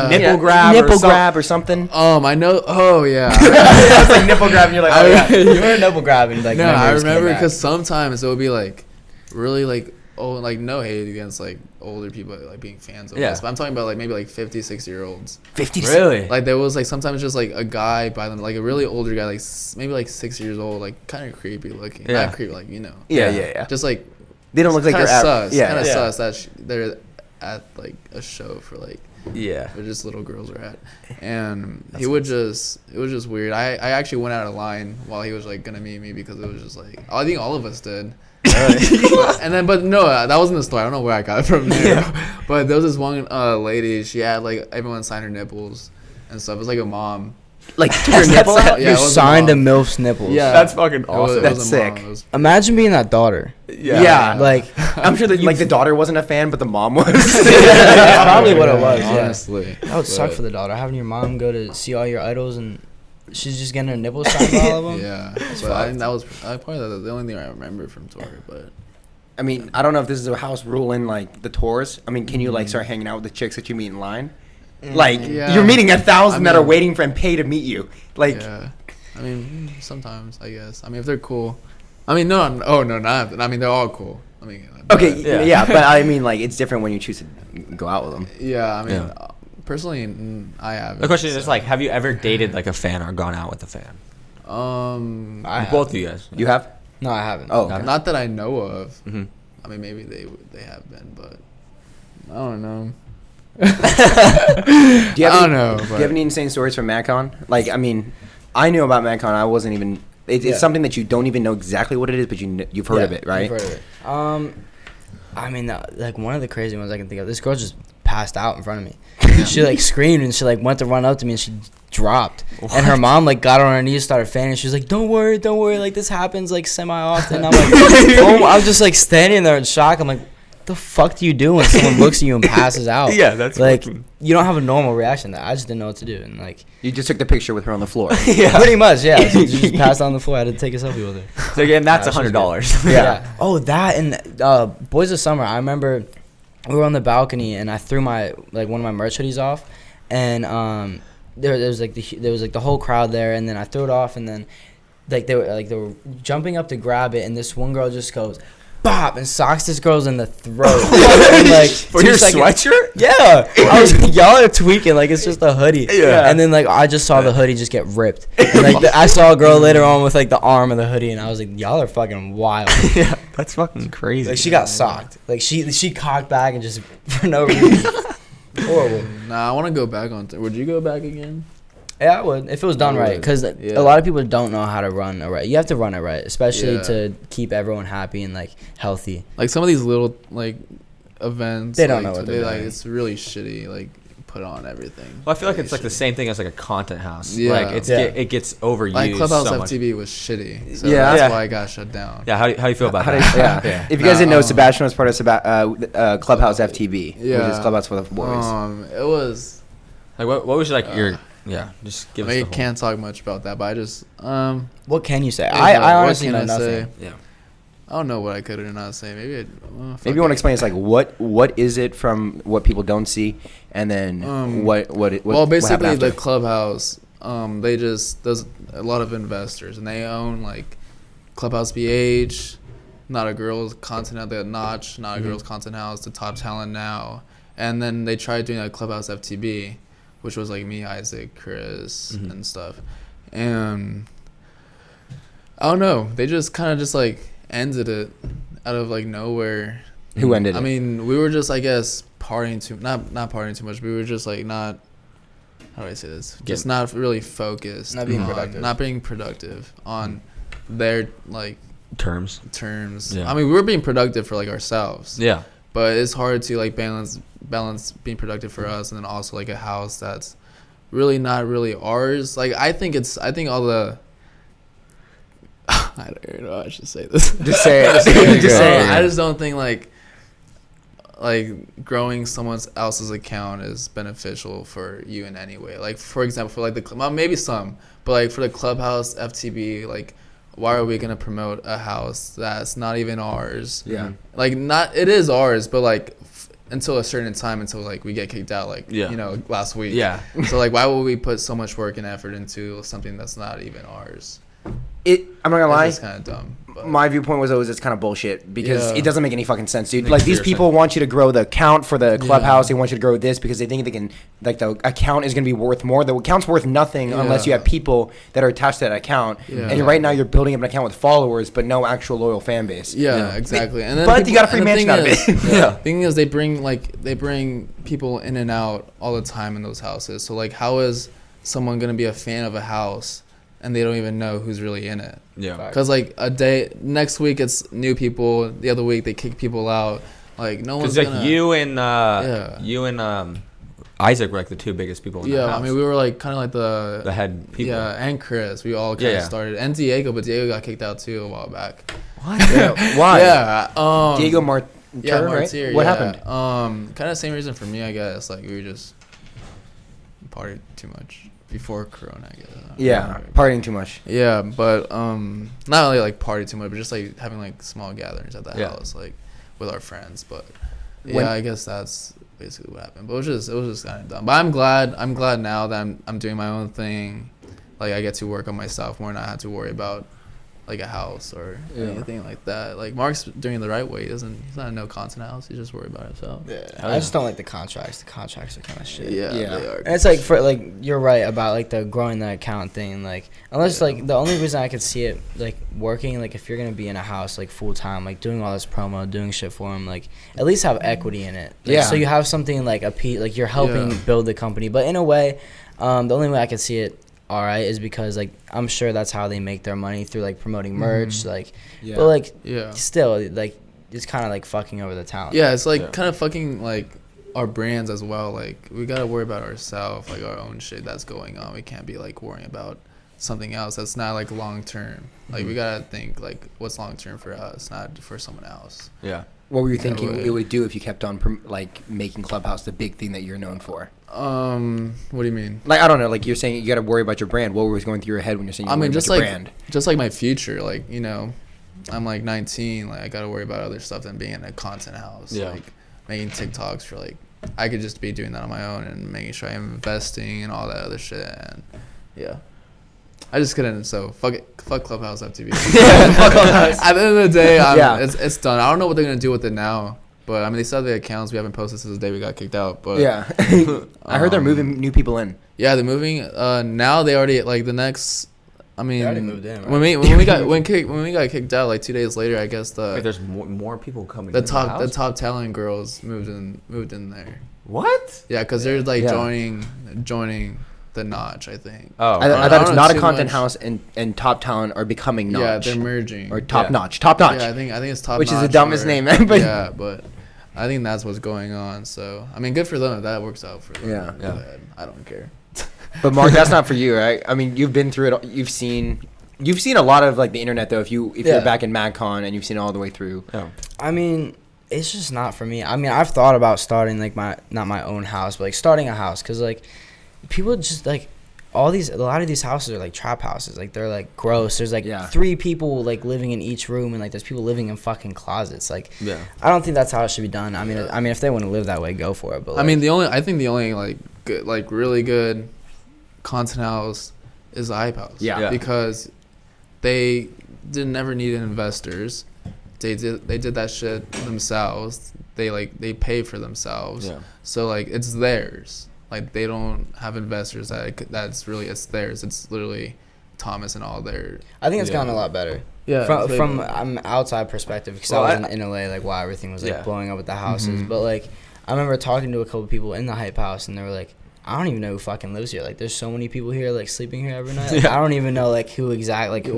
nipple grab or something. I know. Oh yeah. It's like nipple grab, and you're like, You were a nipple grabbing like. No, I remember because sometimes it would be like really like like no hate against like older people like being fans of us, but I'm talking about like maybe like 50, 60-year-olds. 50 Really? Like there was like sometimes just like a guy by them, like a really older guy, like maybe like 6 years old, like kind of creepy looking. Not creepy, like Yeah. Just like They don't look like kind they're of sus. Yeah. Kind of sus that they're at like a show for like Yeah. where just little girls are at. And it was just weird. I actually went out of line while he was like gonna meet me because it was just like, I think all of us did. And then, but no, that wasn't the story. I don't know where I got it from there. But there was this one lady. She had like everyone sign her nipples and stuff. It was like a mom. Like your nipple? Yeah, You it was a signed a mom. MILF's nipples. Yeah, That's fucking It was- awesome. it That's was a mom. sick. It was- Imagine being that daughter. Yeah. Like, I'm sure that like the daughter wasn't a fan, but the mom was. that's probably what it was. Yeah. Honestly, That would suck for the daughter. Having your mom go to see all your idols and she's just getting her nipples signed by all of them. Yeah, but I think that was probably the only thing I remember from tour. But I mean, I don't know if this is a house rule in like the tours. I mean, can you like start hanging out with the chicks that you meet in line? Like Yeah. you're meeting 1,000 that are mean- waiting for and pay to meet you. Like yeah, I mean, sometimes I guess. I mean, if they're cool. I mean, no, not. I mean, they're all cool. I mean, okay, Yeah. yeah, but I mean like it's different when you choose to go out with them. Yeah, I mean, Yeah. personally, I haven't. The question is so. like, have you ever dated like a fan or gone out with a fan? I have. Both of you guys. You have? No, I haven't. Oh, okay. Not that I know of. Mm-hmm. I mean, maybe they have been, but I don't know. Do you have I don't any, know, Do you but- have any insane stories from MAGCON? Like, I mean, I knew about MAGCON. I wasn't even. It's Yeah. something that you don't even know exactly what it is, but you've heard of it, right? I've heard of it. I mean, like one of the crazy ones I can think of. This girl just passed out in front of me. She like screamed and she like went to run up to me and she dropped. And her mom like got on her knees, started fanning. She was like, "Don't worry, like this happens like semi often." I'm like, oh, I was just like standing there in shock. I'm like, the fuck do you do when someone looks at you and passes out? Yeah, that's like fucking- you don't have a normal reaction to that. I just didn't know what to do, and like You just took the picture with her on the floor. pretty much, yeah. So she just passed on the floor. I had to take a selfie with her. So again, that's Yeah, she's $100. Yeah. Oh, that and Boys of Summer. I remember we were on the balcony and I threw my like one of my merch hoodies off, and there was like the whole crowd there, and then I threw it off, and then they were jumping up to grab it, and this one girl just goes, bop, and socks this girl's in the throat. And, like, For 2 your seconds- sweatshirt? Yeah. I was like, y'all are tweaking. Like, it's just a hoodie. Yeah. And then, like, I just saw the hoodie just get ripped. And, like, I saw a girl later on with, like, the arm of the hoodie, and I was like, y'all are fucking wild. Yeah, that's fucking crazy. Like, she got socked. Like, she cocked back and just, for no reason. Horrible. Nah, I want to go back on. Would you go back again? Yeah, I would, if it was done I right. would. Because Yeah. a lot of people don't know how to run it right. You have to run it right, especially Yeah. to keep everyone happy and, like, healthy. Like some of these little like events, They don't like, know what they're like doing. it's really shitty. Like put on everything. Well, I feel like it's like the Really same thing as like a content house. Yeah. Like it gets overused. shitty. Like Clubhouse so much. FTV was shitty. So Yeah. that's Yeah. why I got shut down. Yeah, how do you feel about How that? did, yeah. If you guys Nah, didn't know, Sebastian was part of Clubhouse FTV, which is Yeah. Clubhouse for the Boys. It was. Like what was like your just give I us mean, the whole. can't talk much about that, but I just What can you say? yeah, I what honestly can know I nothing. say? Yeah. I don't know what I could or not say. Maybe Maybe you want to explain. It's like what is it from what people don't see, and then what well, what basically happened the after? Clubhouse, there's a lot of investors and they own like Clubhouse BH, Not a Girl's Content at the Notch, Not a Girl's Content House, The Top Talent Now, and then they tried doing a Clubhouse FTB, which was like me, Isaac, Chris, and stuff, and I don't know, they just kind of just like ended it out of like nowhere. Who ended I it? mean, we were just, I guess, not partying too much. We were just like not. How do I say this? Just not really focused. Not being on- productive. Not being productive on their like terms. terms. Yeah. I mean, we were being productive for like ourselves. Yeah. But it's hard to like balance being productive for us and then also like a house that's really not really ours. Like I think all the. I don't even know how I should say this. Just say it. Just say it. I just don't think like growing someone else's account is beneficial for you in any way. Like for example, for like well, maybe some, but like for the Clubhouse FTB, like why are we gonna promote a house that's not even ours? Yeah. Like it is ours, but like until a certain time, until like we get kicked out, like Yeah. last week. Yeah. So like why would we put so much work and effort into something that's not even ours? I'm not gonna lie. It's kind of dumb. But. My viewpoint was always it's kind of bullshit because Yeah. it doesn't make any fucking sense, dude. Makes Like these zero people want you to grow the account for the clubhouse. Yeah. They want you to grow this because they think they can. Like the account is gonna be worth more. The account's worth nothing unless you Yeah. have people that are attached to that account. Yeah. And right now you're building up an account with followers, but no actual loyal fan base. Yeah, exactly. And then But you got a free and the mansion thing out of is- it. Yeah. Thing is, they bring people in and out all the time in those houses. So like, how is someone gonna be a fan of a house and they don't even know who's really in it? Yeah. Because like a day next week it's new people. The other week they kick people out. Like no one's Because like gonna. you and Isaac were like the two biggest people in the Yeah, house. I mean we were like kind of like the head people. Yeah, and Chris, we all kind of Yeah. started, and Diego, but Diego got kicked out too a while back. What? Yeah, why? Yeah, Diego Martir, yeah, right? Martir, What yeah. happened? Kind of same reason for me, I guess. Like we were just partied too much before Corona, I guess. Yeah, partying too much. Yeah, but not only like party too much, but just like having like small gatherings at the Yeah. house, like with our friends. But When- yeah, I guess that's basically what happened. But it was just kind of dumb. But I'm glad now that I'm doing my own thing. Like I get to work on myself more, and I have to worry about like a house or anything like that. Like Mark's doing it the right way. He's not a no content house. He's just worried about himself. I just don't like the contracts. The contracts are kind of shit. Yeah, Yeah. they are. And it's like for like you're right about like the growing the account thing. Like unless like the only reason I could see it like working, like if you're gonna be in a house like full time, like doing all this promo, doing shit for them, like at least have equity in it. Like, Yeah. So you have something like like you're helping Yeah. build the company. But in a way, the only way I could see it all right is because like I'm sure that's how they make their money through like promoting merch. Like, Yeah. but like Yeah. still like it's kind of like fucking over the talent. Yeah, it's like Yeah. kind of fucking like our brands as well. Like we gotta worry about ourselves, like our own shit that's going on. We can't be like worrying about something else that's not like long term. Like we gotta think like what's long term for us, not for someone else. Yeah. What were you thinking would. it would do if you kept on like making Clubhouse the big thing that you're known for? What do you mean? Like I don't know. Like you're saying, you got to worry about your brand. What was going through your head when you're saying? I mean, just about like your brand? just like my future. Like you know, I'm like 19. Like I gotta worry about other stuff than being in a content house. Yeah. Like making TikToks for like I could just be doing that on my own and making sure I'm investing and all that other shit. And yeah. I just couldn't. So fuck it. Fuck Clubhouse FTV. At the end of the day, it's done. I don't know what they're gonna do with it now. But I mean, they still have the accounts. We haven't posted since the day we got kicked out. But Yeah, I heard they're moving new people in. yeah, they're moving. Now they already like the next. I mean, already moved in, right? when we got kicked out like 2 days later, I guess Wait, there's more people coming. the into top house? talent girls moved in there. What? Yeah, because they're like Yeah. joining the Notch, I think. Oh. I I thought it's don't not know a too content much. house and Top Talent are becoming Yeah, Notch. they're merging. Or Top Yeah. Notch. Top Notch. Yeah, I think it's top. Which is the Notch dumbest or- name, but- yeah, but I think that's what's going on. So I mean, good for them if that works out for them. Yeah. Go Yeah. ahead. I don't care. But Mark, that's not for you, right? I mean, you've been through it. You've seen a lot of like the internet though. If you're Yeah. back in MAGCON and you've seen it all the way through. Oh. I mean, it's just not for me. I mean, I've thought about starting like not my own house, but like starting a house, cause like people just like a lot of these houses are like trap houses. Like they're like gross. There's like Yeah. 3 people like living in each room, and like there's people living in fucking closets. Like Yeah. I don't think that's how it should be done. I mean, if they want to live that way, go for it. But I like, mean, I think the only like good, like really good content house is the Hype House. Yeah. Yeah. Because they never needed investors. They did that shit themselves. They pay for themselves. Yeah. So like it's theirs. Like they don't have investors that's really it's theirs. It's literally Thomas and all their. I think it's Yeah. gotten a lot better. Yeah. From outside perspective, because Well, I I- was in LA, like wow, everything was like Yeah. blowing up with the houses. Mhm. But like I remember talking to a couple people in the Hype House, and they were like, I don't even know who fucking lives here. Like there's so many people here like sleeping here every night. Like, Yeah. I don't even know like who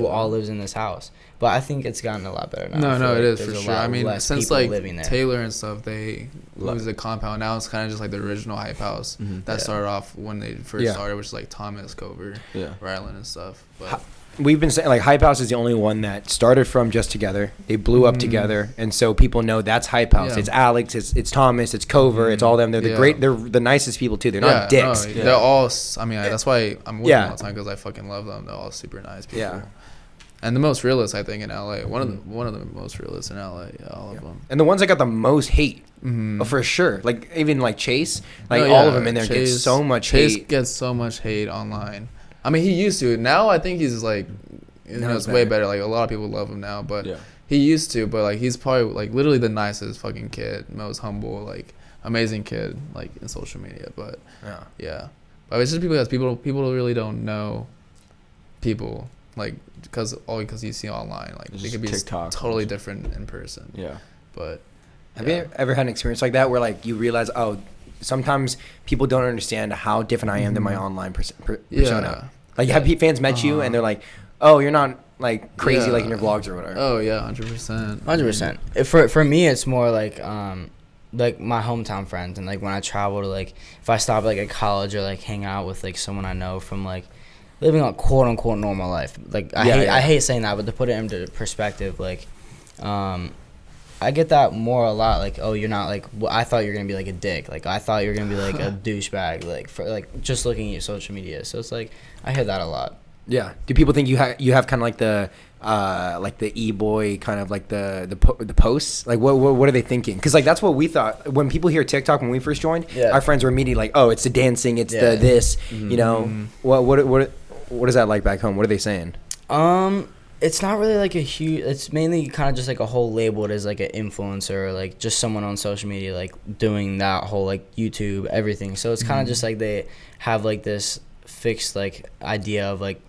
all lives in this house. But I think it's gotten a lot better now. I No, feel like it is there's for a sure. lot I mean, less since people like living there. Taylor and stuff, they moved the compound. Now it's kind of just like the original Hype House Mhm. that Yeah. started off when they first Yeah. started, which is like Thomas, Cover, Yeah. Ryland, and stuff. But Ha- We've been saying like Hype House is the only one that started from just together. They blew up together, and so people know that's Hype House. Yeah. It's Alex, it's Thomas, it's Cover, it's all them. They're the Yeah. they're the nicest people too. They're not dicks. No, Yeah. they're all. I mean, that's why I'm with Yeah. them all the time because I fucking love them. They're all super nice people. Yeah. And the most realist, I think, in LA. One of the most realists in LA. Yeah, all of them. And the ones that got the most hate, Mm-hmm. for sure. Like even like Chase, like No, all yeah, of them in there get Chase- so much Chase hate. gets so much hate online. I mean, he used to. Now I think he's like, it's way better. Like a lot of people love him now, but he used to. But like he's probably like literally the nicest fucking kid, most humble, like amazing kid, like in social media. But but it's just because people really don't know people, like because you see online, like they could be TikTok totally different in person. Yeah, but have you ever had an experience like that where like you realize, oh, sometimes people don't understand how different I am than my online persona? Like have fans met you and they're like, oh, you're not like crazy like in your vlogs or whatever. Oh yeah, 100%. 100%. For me, it's more like my hometown friends, and like when I travel to like if I stop like at college or like hang out with like someone I know from like living a quote unquote normal life. Like I hate saying that, but to put it into perspective, like I get that more a lot. Like, oh, you're not like I thought you were gonna be like a dick. Like I thought you were gonna be like a douchebag. Like for like just looking at your social media. So it's like I hear that a lot. Yeah. Do people think you have kind of like the e-boy kind of like the posts? Like what are they thinking? Because like that's what we thought when people hear TikTok when we first joined. Yeah. Our friends were immediately like, oh, it's the dancing, it's the this. You know, what is that like back home? What are they saying? It's not really like a huge. It's mainly kind of just like a whole labeled as like an influencer, or like just someone on social media like doing that whole like YouTube everything. So it's kind of just like they have like this fixed like idea of like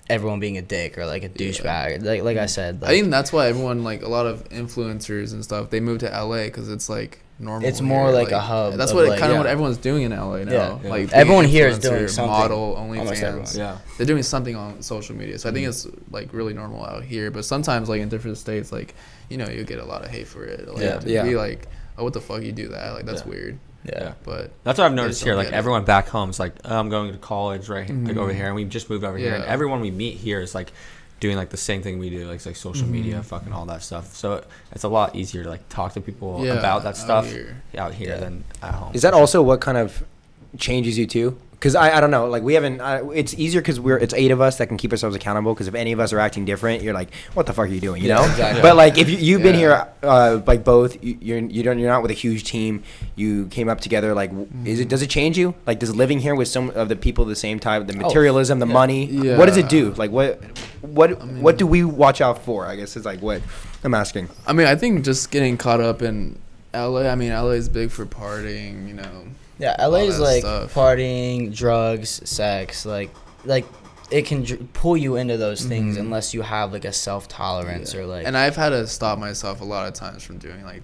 everyone being a dick or like a douchebag. Like I said, like, I think that's why everyone like a lot of influencers and stuff they move to LA because it's like normal. It's more like a hub. That's what like, kind of what everyone's doing in LA now. Yeah. Like everyone here is doing something. Model, OnlyFans. Yeah, they're doing something on social media. So I think it's like really normal out here. But sometimes like in different states, like you get a lot of hate for it. Like, be like, oh, what the fuck you do that? Like that's weird. Yeah, but that's what I've noticed here. Like everyone back home is like, oh, I'm going to college like over here, and we just moved over here, and everyone we meet here is like doing like the same thing we do, like social media, fucking all that stuff. So it's a lot easier to like talk to people about that stuff out here than at home. Is that also what kind of changes you too? Because I don't know, like we haven't. It's easier because it's 8 of us that can keep ourselves accountable. Because if any of us are acting different, you're like, what the fuck are you doing? You know. Exactly. But like if you've been here, like both, you're not with a huge team. You came up together. Like, does it change you? Like, does living here with some of the people of the same type, the materialism, the money, what does it do? Like, what do we watch out for? I guess is like what I'm asking. I mean, I think just getting caught up in LA. I mean, LA is big for partying. Yeah, LA is like stuff. Partying, drugs, sex, like it can pull you into those things unless you have like a self-tolerance or like. And I've had to stop myself a lot of times from doing like,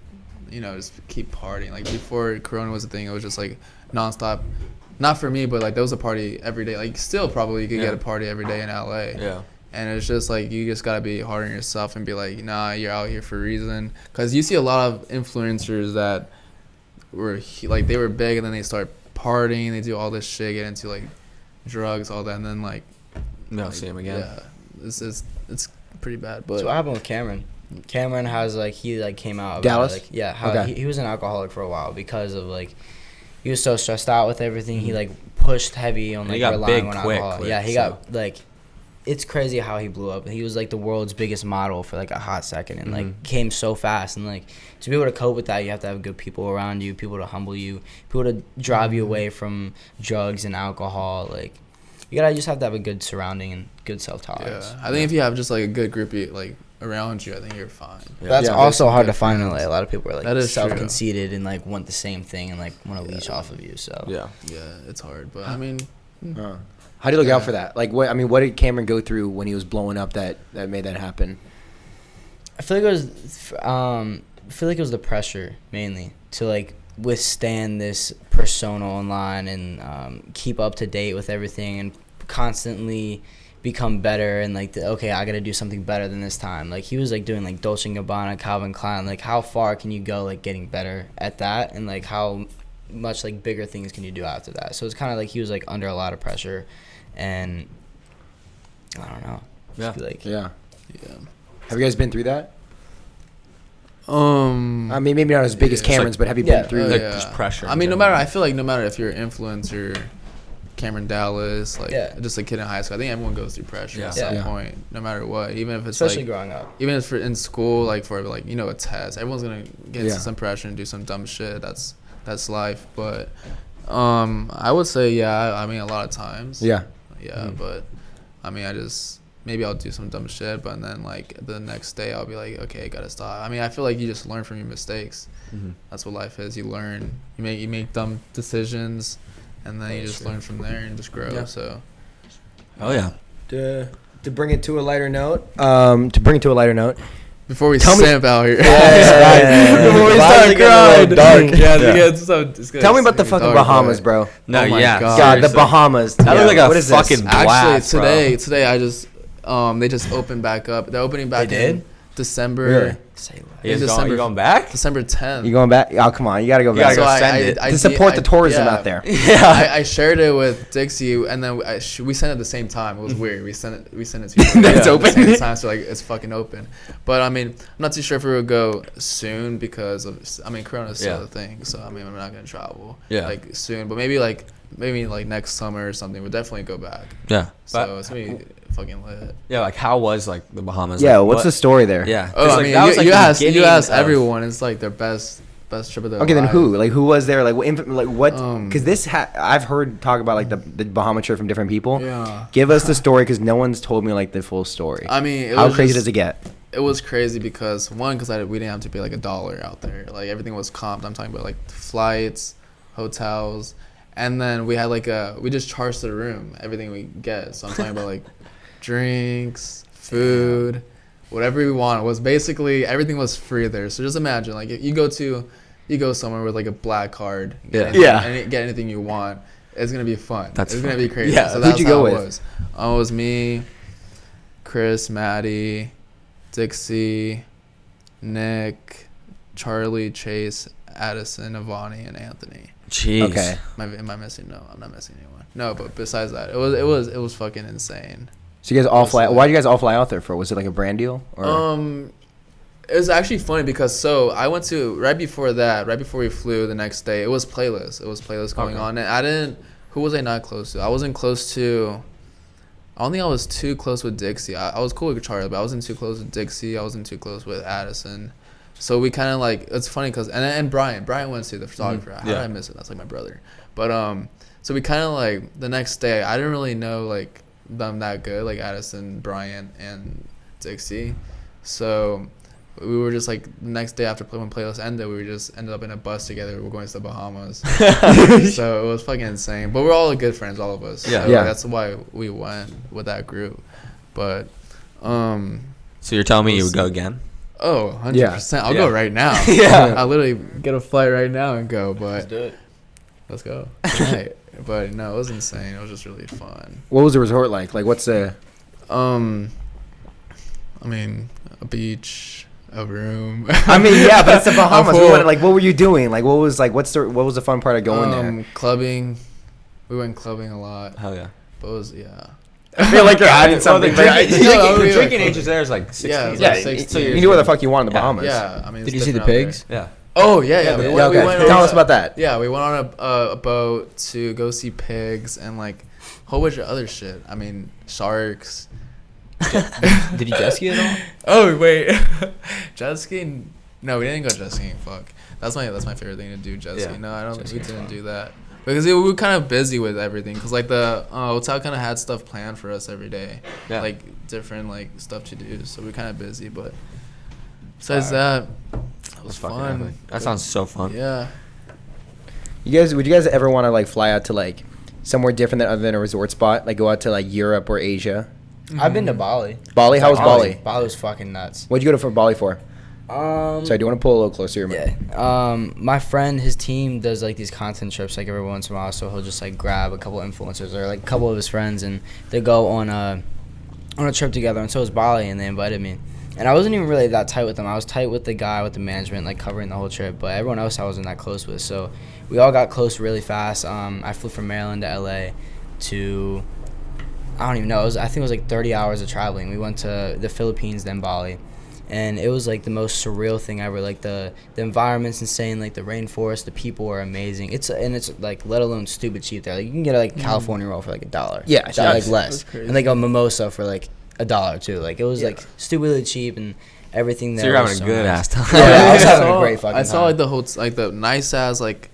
just keep partying. Like before Corona was a thing, it was just like nonstop. Not for me, but like there was a party every day. Like still probably you could get a party every day in LA. Yeah. And it's just like you just gotta be hard on yourself and be like, nah, you're out here for a reason. Cause you see a lot of influencers that they were big and then they start partying, they do all this shit, get into like drugs, all that, and then like see him again. Yeah, it's pretty bad. But so what happened with Cameron? Cameron has like he like came out about, Dallas. Like, he was an alcoholic for a while because of like he was so stressed out with everything. He like pushed heavy on like relying on alcohol. He got like. It's crazy how he blew up. He was like the world's biggest model for like a hot second and like came so fast. And like to be able to cope with that, you have to have good people around you, people to humble you, people to drive you away from drugs and alcohol. Like you gotta just have to have a good surrounding and good self-tolerance. Yeah, I think if you have just like a good group like around you, I think you're fine. Yeah. That's also hard to find in LA. A lot of people are like self-conceited and like want the same thing and like want to leech off of you. So yeah, it's hard. But I mean. How do you look out for that? Like, what did Cameron go through when he was blowing up that made that happen? I feel like it was the pressure mainly to like withstand this persona online and keep up to date with everything and constantly become better and like I gotta do something better than this time. Like he was like doing like Dolce & Gabbana, Calvin Klein. Like how far can you go like getting better at that and like how much like bigger things can you do after that? So it's kind of like he was like under a lot of pressure. And I don't know. Yeah. Have you guys been through that? I mean, maybe not as big as Cameron's, but have you been through just pressure? I mean, I feel like no matter if you're an influencer, Cameron Dallas, just a kid in high school, I think everyone goes through pressure at some point, no matter what. Even if it's especially growing up. Even if in school, like for like a test, everyone's gonna get into some pressure and do some dumb shit. That's life. But I would say I mean a lot of times. Yeah. But I mean, I just maybe I'll do some dumb shit, but then like the next day I'll be like, okay, I gotta stop. I mean, I feel like you just learn from your mistakes. That's what life is. You learn. You make dumb decisions, and then you just learn from there and just grow. Yeah. So. Oh yeah. To bring it to a lighter note. Before we Tell me- simp out here. Before we start crying. Tell me about the fucking Bahamas, bro. No, Oh my yeah. God. God, the seriously. Bahamas. That looked like a what is fucking this? blast, Actually, today I just they just opened back up. They're opening back They in did? December. Really? You guys December- you going back? December 10th. You going back? Oh, come on. You gotta go back. gotta go send it. To support the tourism out there. I shared it with Dixie, and then we sent it at the same time. It was weird. We sent it to each other It's at open? the same time, so like it's fucking open. But I mean, I'm not too sure if we would go soon because of Corona's still a thing. So I mean, I'm not gonna travel like soon, but maybe next summer or something. We'll definitely go back. Yeah. So it's gonna be fucking lit. Yeah, like how was like the Bahamas? Yeah, like, what's the story there? Yeah. Oh, 'Cause, I like, mean, that was, like, you the asked beginning of- everyone. It's like their best trip of their Okay, then life. who? Like, who was there? Like, what? Um, Because I've heard talk about like the Bahama trip from different people. Yeah. Give us the story, because no one's told me like the full story. I mean, it How was crazy just- does it get? It was crazy because we didn't have to pay like $1 out there. Like everything was comped. I'm talking about like flights, hotels, and then we had we just charged the room, everything we get. So I'm talking about like drinks, food, whatever we want. Was basically everything was free there. So just imagine like if you go somewhere with like a black card, get anything you want. It's gonna be fun. It's gonna be crazy. Yeah, so who'd you go with? It was me, Chris, Maddie, Dixie, Nick, Charlie, Chase, Addison, Avani, and Anthony. Jeez. Okay. Am I missing? No, I'm not missing anyone. No, but besides that, it was fucking insane. So you guys all fly. Honestly. Why did you guys all fly out there for? Was it like a brand deal? Or? It was actually funny because I went to right before we flew the next day. It was playlist going on, and who was I not close to? I wasn't close to. I don't think I was too close with Dixie. I was cool with Charlie, but I wasn't too close with Dixie. I wasn't too close with Addison. So we kind of like, it's funny because, and Brian went to the photographer. How did I miss it? That's like my brother. But so we kind of like the next day, I didn't really know like them that good, like Addison, Brian, and Dixie. So we were just like the next day after when playlist ended, we just ended up in a bus together. We were going to the Bahamas. So it was fucking insane. But we're all good friends, all of us. Yeah. So Yeah. that's why we went with that group. But So you're telling me you would go again? oh, 100%. I'll go right now. Yeah. I'll literally get a flight right now and go. But Let's do it. let's go. Tonight. But no, it was insane. It was just really fun. What was the resort like? Like, what's the? I mean, a beach, a room. I mean, yeah, but it's the Bahamas. A We pool. went, like, what were you doing? Like, what was the fun part of going there? Clubbing. We went clubbing a lot. Hell yeah. But it was, yeah. I feel like you're hiding something. No, I The mean, drinking like, age is there is like 16. Yeah, Yeah, like 16. you can do what the fuck you want in the Bahamas. Yeah, I mean, Did it's you see the different out there. pigs? Yeah. Oh yeah. We Yeah, went, okay. we went Tell on us about that. Yeah, we went on a boat to go see pigs and like a whole bunch of other shit. I mean, sharks. Did you jet ski at all? Oh wait, jet skiing? No, we didn't go jet skiing. Fuck, that's my favorite thing to do. Jet Yeah. skiing. No, I don't. Jet We skiing's didn't fun. do that because we were kind of busy with everything. Cause like the hotel kind of had stuff planned for us every day, Yeah. like different like stuff to do. So we're kind of busy, but besides that, it was Fucking fun. epic. That sounds so fun. Yeah. Would you guys ever want to like fly out to like somewhere different other than a resort spot? Like go out to like Europe or Asia? I've been to Bali. Bali? How was Bali? Bali was fucking nuts. What'd you go to Bali for? Um, Sorry, do you want to pull a little closer? Your mic? Yeah. My friend, his team does like these content trips like every once in a while, so he'll just like grab a couple influencers or like a couple of his friends and they go on a trip together. And so was Bali, and they invited me. And I wasn't even really that tight with them. I was tight with the guy with the management, like covering the whole trip. But everyone else I wasn't that close with. So we all got close really fast. I flew from Maryland to LA to, I don't even know. I think it was like 30 hours of traveling. We went to the Philippines, then Bali. And it was like the most surreal thing ever. Like the environment's insane. Like the rainforest, the people are amazing. It's like let alone stupid cheap there. Like you can get a like California roll for like $1. Yeah, like that's less. crazy. And like a mimosa for like $1 too. Like it was like stupidly cheap and everything there. So you're was having a so good nice. ass time. Yeah, I was having a great fucking I saw time. like the whole like the nice ass like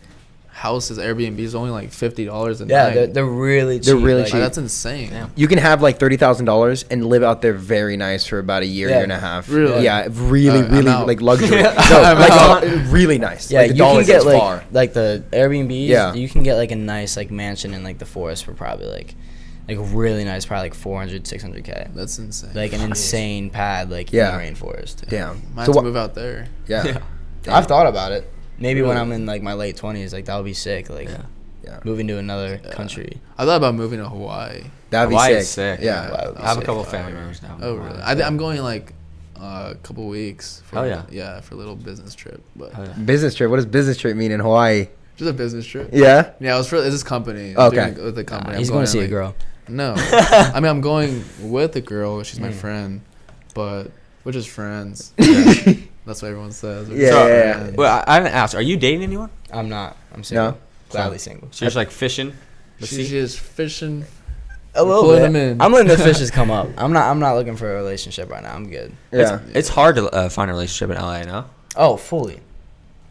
houses, Airbnb is only like $50 a Yeah, night. they're really cheap. They're really like, cheap. Like, that's insane. Yeah. You can have like $30,000 and live out there very nice for about a year, Yeah. year and a half. Really? Yeah, really, I'm really out. like luxury. I'm like out. really nice. Yeah, like, the you dollar can get gets like far. the Airbnbs. Yeah. You can get like a nice like mansion in like the forest for probably like really nice, probably like 400, 600K. That's insane. Like an insane pad like Yeah. in the rainforest. Damn. Might So have to what? move out there. Yeah. Yeah. Damn. I've thought about it. Maybe when Really? I'm in like my late 20s, like that would be sick. Like Yeah. moving to another country. I thought about moving to Hawaii. That'd be Hawaii sick. is sick. Yeah. Hawaii would be I have a sick. couple family members now. Oh, really? I'm going like a couple weeks. For, Hell yeah. Yeah, for a little business trip. But Hell yeah. Business trip. What does business trip mean in Hawaii? just a business trip. Yeah. Yeah, it was for this company. Okay. I'm doing it with the company. He's I'm going to see a like- girl. No. I mean, I'm going with a girl. She's my friend. But we're just friends. Yeah. That's what everyone says. We're Yeah, just yeah. friends. Well, I haven't asked. Are you dating anyone? I'm not. I'm single. No? Gladly single. So you're just like fishing. the sea? She's just fishing. A little Pulling bit. them in. I'm letting the fishes come up. I'm not looking for a relationship right now. I'm good. Yeah. It's hard to find a relationship in LA, no? Oh, fully.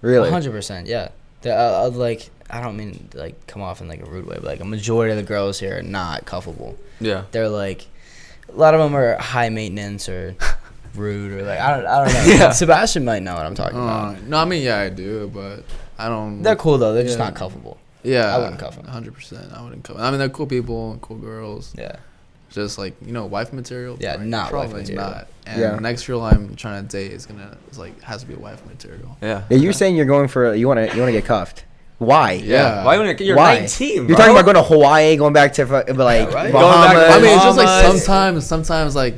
Really? 100%. Yeah. Like I don't mean to, like come off in like a rude way, but like a majority of the girls here are not cuffable. Yeah. They're like a lot of them are high maintenance or rude or like I don't know. Yeah. Sebastian might know what I'm talking about. No, I mean, yeah, I do, but I don't. They're cool though. They're just Yeah. not cuffable. Yeah, I wouldn't cuff 'em. 100%. I wouldn't cuff 'em. I mean, they're cool people, and cool girls. Yeah. Just like wife material. Yeah, Probably- not wife probably material. Not. And Yeah. the next girl I'm trying to date is has to be wife material. Yeah. Yeah, you're saying you're going for you want to get cuffed. Why? Yeah. Why wouldn't you're Why? 19? You're talking about going to Hawaii, going back to like right. Bahamas. Going back to I mean, it's just like Bahamas. sometimes like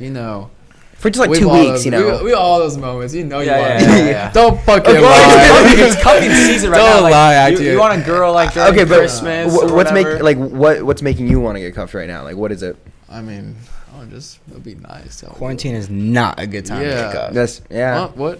for just like we've 2 all weeks, those- you know. We all those moments, Yeah, you want yeah, to. yeah, yeah. Don't fucking It's lie. it's cuffing season right Don't now. Like, lie, I you, do. you want a girl like during Okay, but Christmas or what's whatever? what's making you want to get cuffed right now? Like, what is it? I mean, it'd be nice. Quarantine is not a good time to Yeah. get cuffed. That's yeah. What?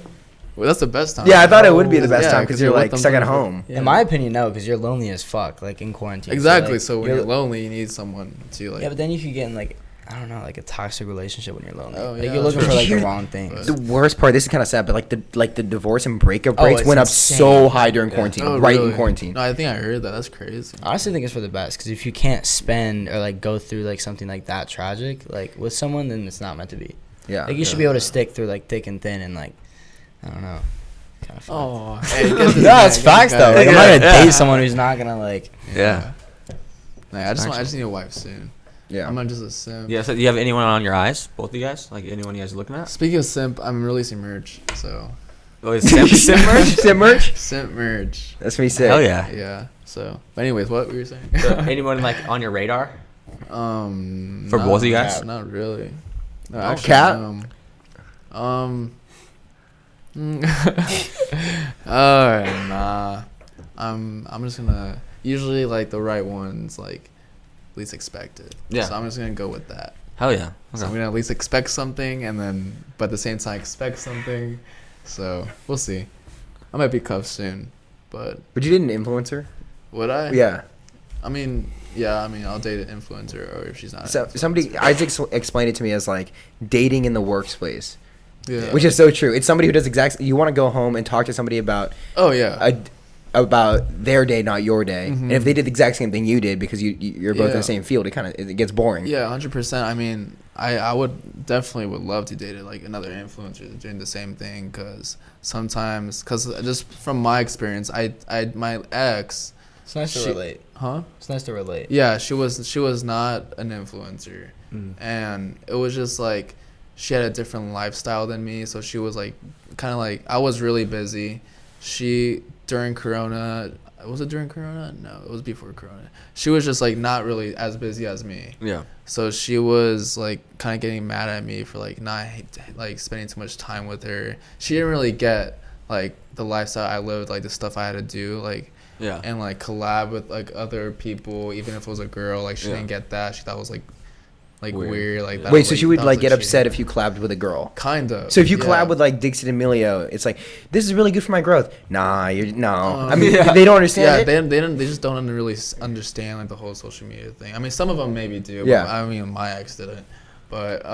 Well, that's the best time. Yeah, I thought it would be the best Yeah, time because you're with like them stuck at 24 home. Yeah. In my opinion, no, because you're lonely as fuck, like in quarantine. Exactly. like, So when you're lonely, you need someone to like. Yeah, but then you could get in like I don't know, like a toxic relationship when you're lonely. Oh, like yeah, you're looking true. for like the Here- wrong things. The worst part, this is kind of sad, but like the divorce and breakup Oh, rates it's went up insane. so high during quarantine, Oh, right in really? quarantine. No, I think I heard that. That's crazy. I honestly think it's for the best because if you can't spend or like go through like something like that tragic like with someone, then it's not meant to be. Yeah. Like you should be able to stick through like thick and thin and like I don't know, kind of fun. Oh, No, it's facts though. Like, I'm not gonna date someone who's not gonna like. Yeah. Nah, I just need a wife soon. Yeah. I'm not just a simp. Yeah. So do you have anyone on your eyes? Both of you guys? Like anyone you guys are looking at? Speaking of simp, I'm releasing merch. So Oh, is Sim merch? Sim merch? simp merch. That's what he said. Hell yeah. Yeah. So, but anyways, what were you saying? So anyone like on your radar? For Not- both of you guys? Not really. No, No? actually, Cat? Nah. I'm just gonna usually like the right ones like least expected. Yeah. So I'm just gonna go with that. Hell yeah. So I'm gonna at least expect something and then but at the same time expect something. So we'll see. I might be cuffed soon, but But you did an influencer? would I? Yeah. I mean, yeah. I mean, I'll date an influencer or if she's not. So an influencer, somebody Isaac explained it to me as like dating in the workplace, Yeah. which is so true. It's somebody who does you want to go home and talk to somebody about Oh yeah. about their day, not your day. Mhm. And if they did the exact same thing you did because you're both in Yeah. the same field, it gets boring. Yeah, 100%. I mean, I would definitely would love to date like another influencer that's doing the same thing because sometimes, because just from my experience, my ex, It's nice She- to relate. huh? It's nice to relate. Yeah, she was not an influencer, and it was just like she had a different lifestyle than me, so she was like kind of like I was really busy. She during Corona. Was it during Corona? No, it was before Corona. She was just like not really as busy as me. Yeah. So she was like kind of getting mad at me for like not like spending too much time with her. She didn't really get like the lifestyle I lived, like the stuff I had to do, like Yeah. and like collab with like other people, even if it was a girl. Like she Yeah. didn't get that. She thought it was like weird. Like that Wait, was, so she would that like was, get cheating. upset if you collabed with a girl? Kind of. So if you yeah. collab with like Dixie D'Amelio, it's like this is really good for my growth. Nah, you're no. I mean, Yeah. they don't understand Yeah, it. they just don't really understand like the whole social media thing. I mean, some of them maybe do. Yeah. But, I mean, my ex didn't. But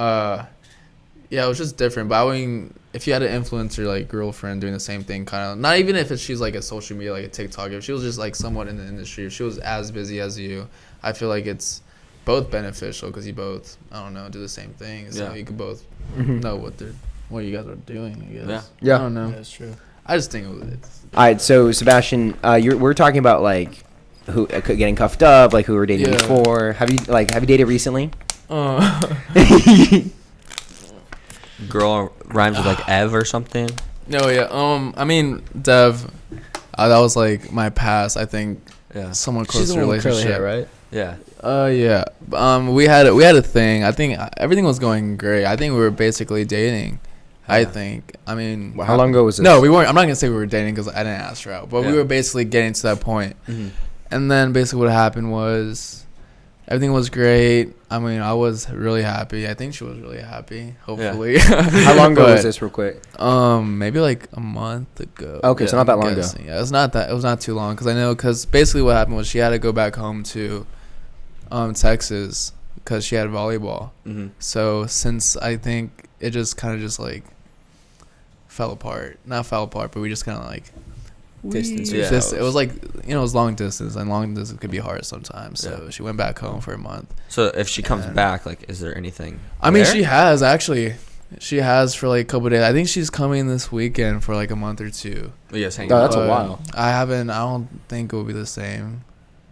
yeah, it was just different. But I mean, if you had an influencer like girlfriend doing the same thing, kind of, not even if she's like a social media, like a TikTok, if she was just like somewhat in the industry, if she was as busy as you, I feel like it's both beneficial because you both, I don't know, do the same thing. So you can both know what you guys are doing, I guess. Yeah. I don't know. That's true. I just think it's All right, so Sebastian, we're talking about like who getting cuffed up, like who we were dating before. Have you dated recently? Girl rhymes with like Ev or something. No, yeah. I mean, Dev, that was like my past. I think somewhat close to relationship, hair, right? Yeah. Yeah. We had a thing. I think everything was going great. I think we were basically dating. I think. I mean, How long ago was this? No, we weren't. I'm not gonna say we were dating because I didn't ask her out. But we were basically getting to that point. And then basically what happened was everything was great. I mean, I was really happy. I think she was really happy. Hopefully. Yeah. How long ago was this, real quick? Maybe like a month ago. Okay, so not that long ago. Yeah, it was not too long because basically what happened was she had to go back home to Texas because she had volleyball. So since I think it just kind of just like fell apart, not fell apart, but we just kind of like Distance. it was like, it was long distance, and long distance could be hard sometimes. So she went back home for a month. So if she comes back, like, is there anything? I mean, she has actually. She has for like a couple of days. I think she's coming this weekend for like a month or two. Yes, hanging Oh, out. that's a while. I don't think it will be the same.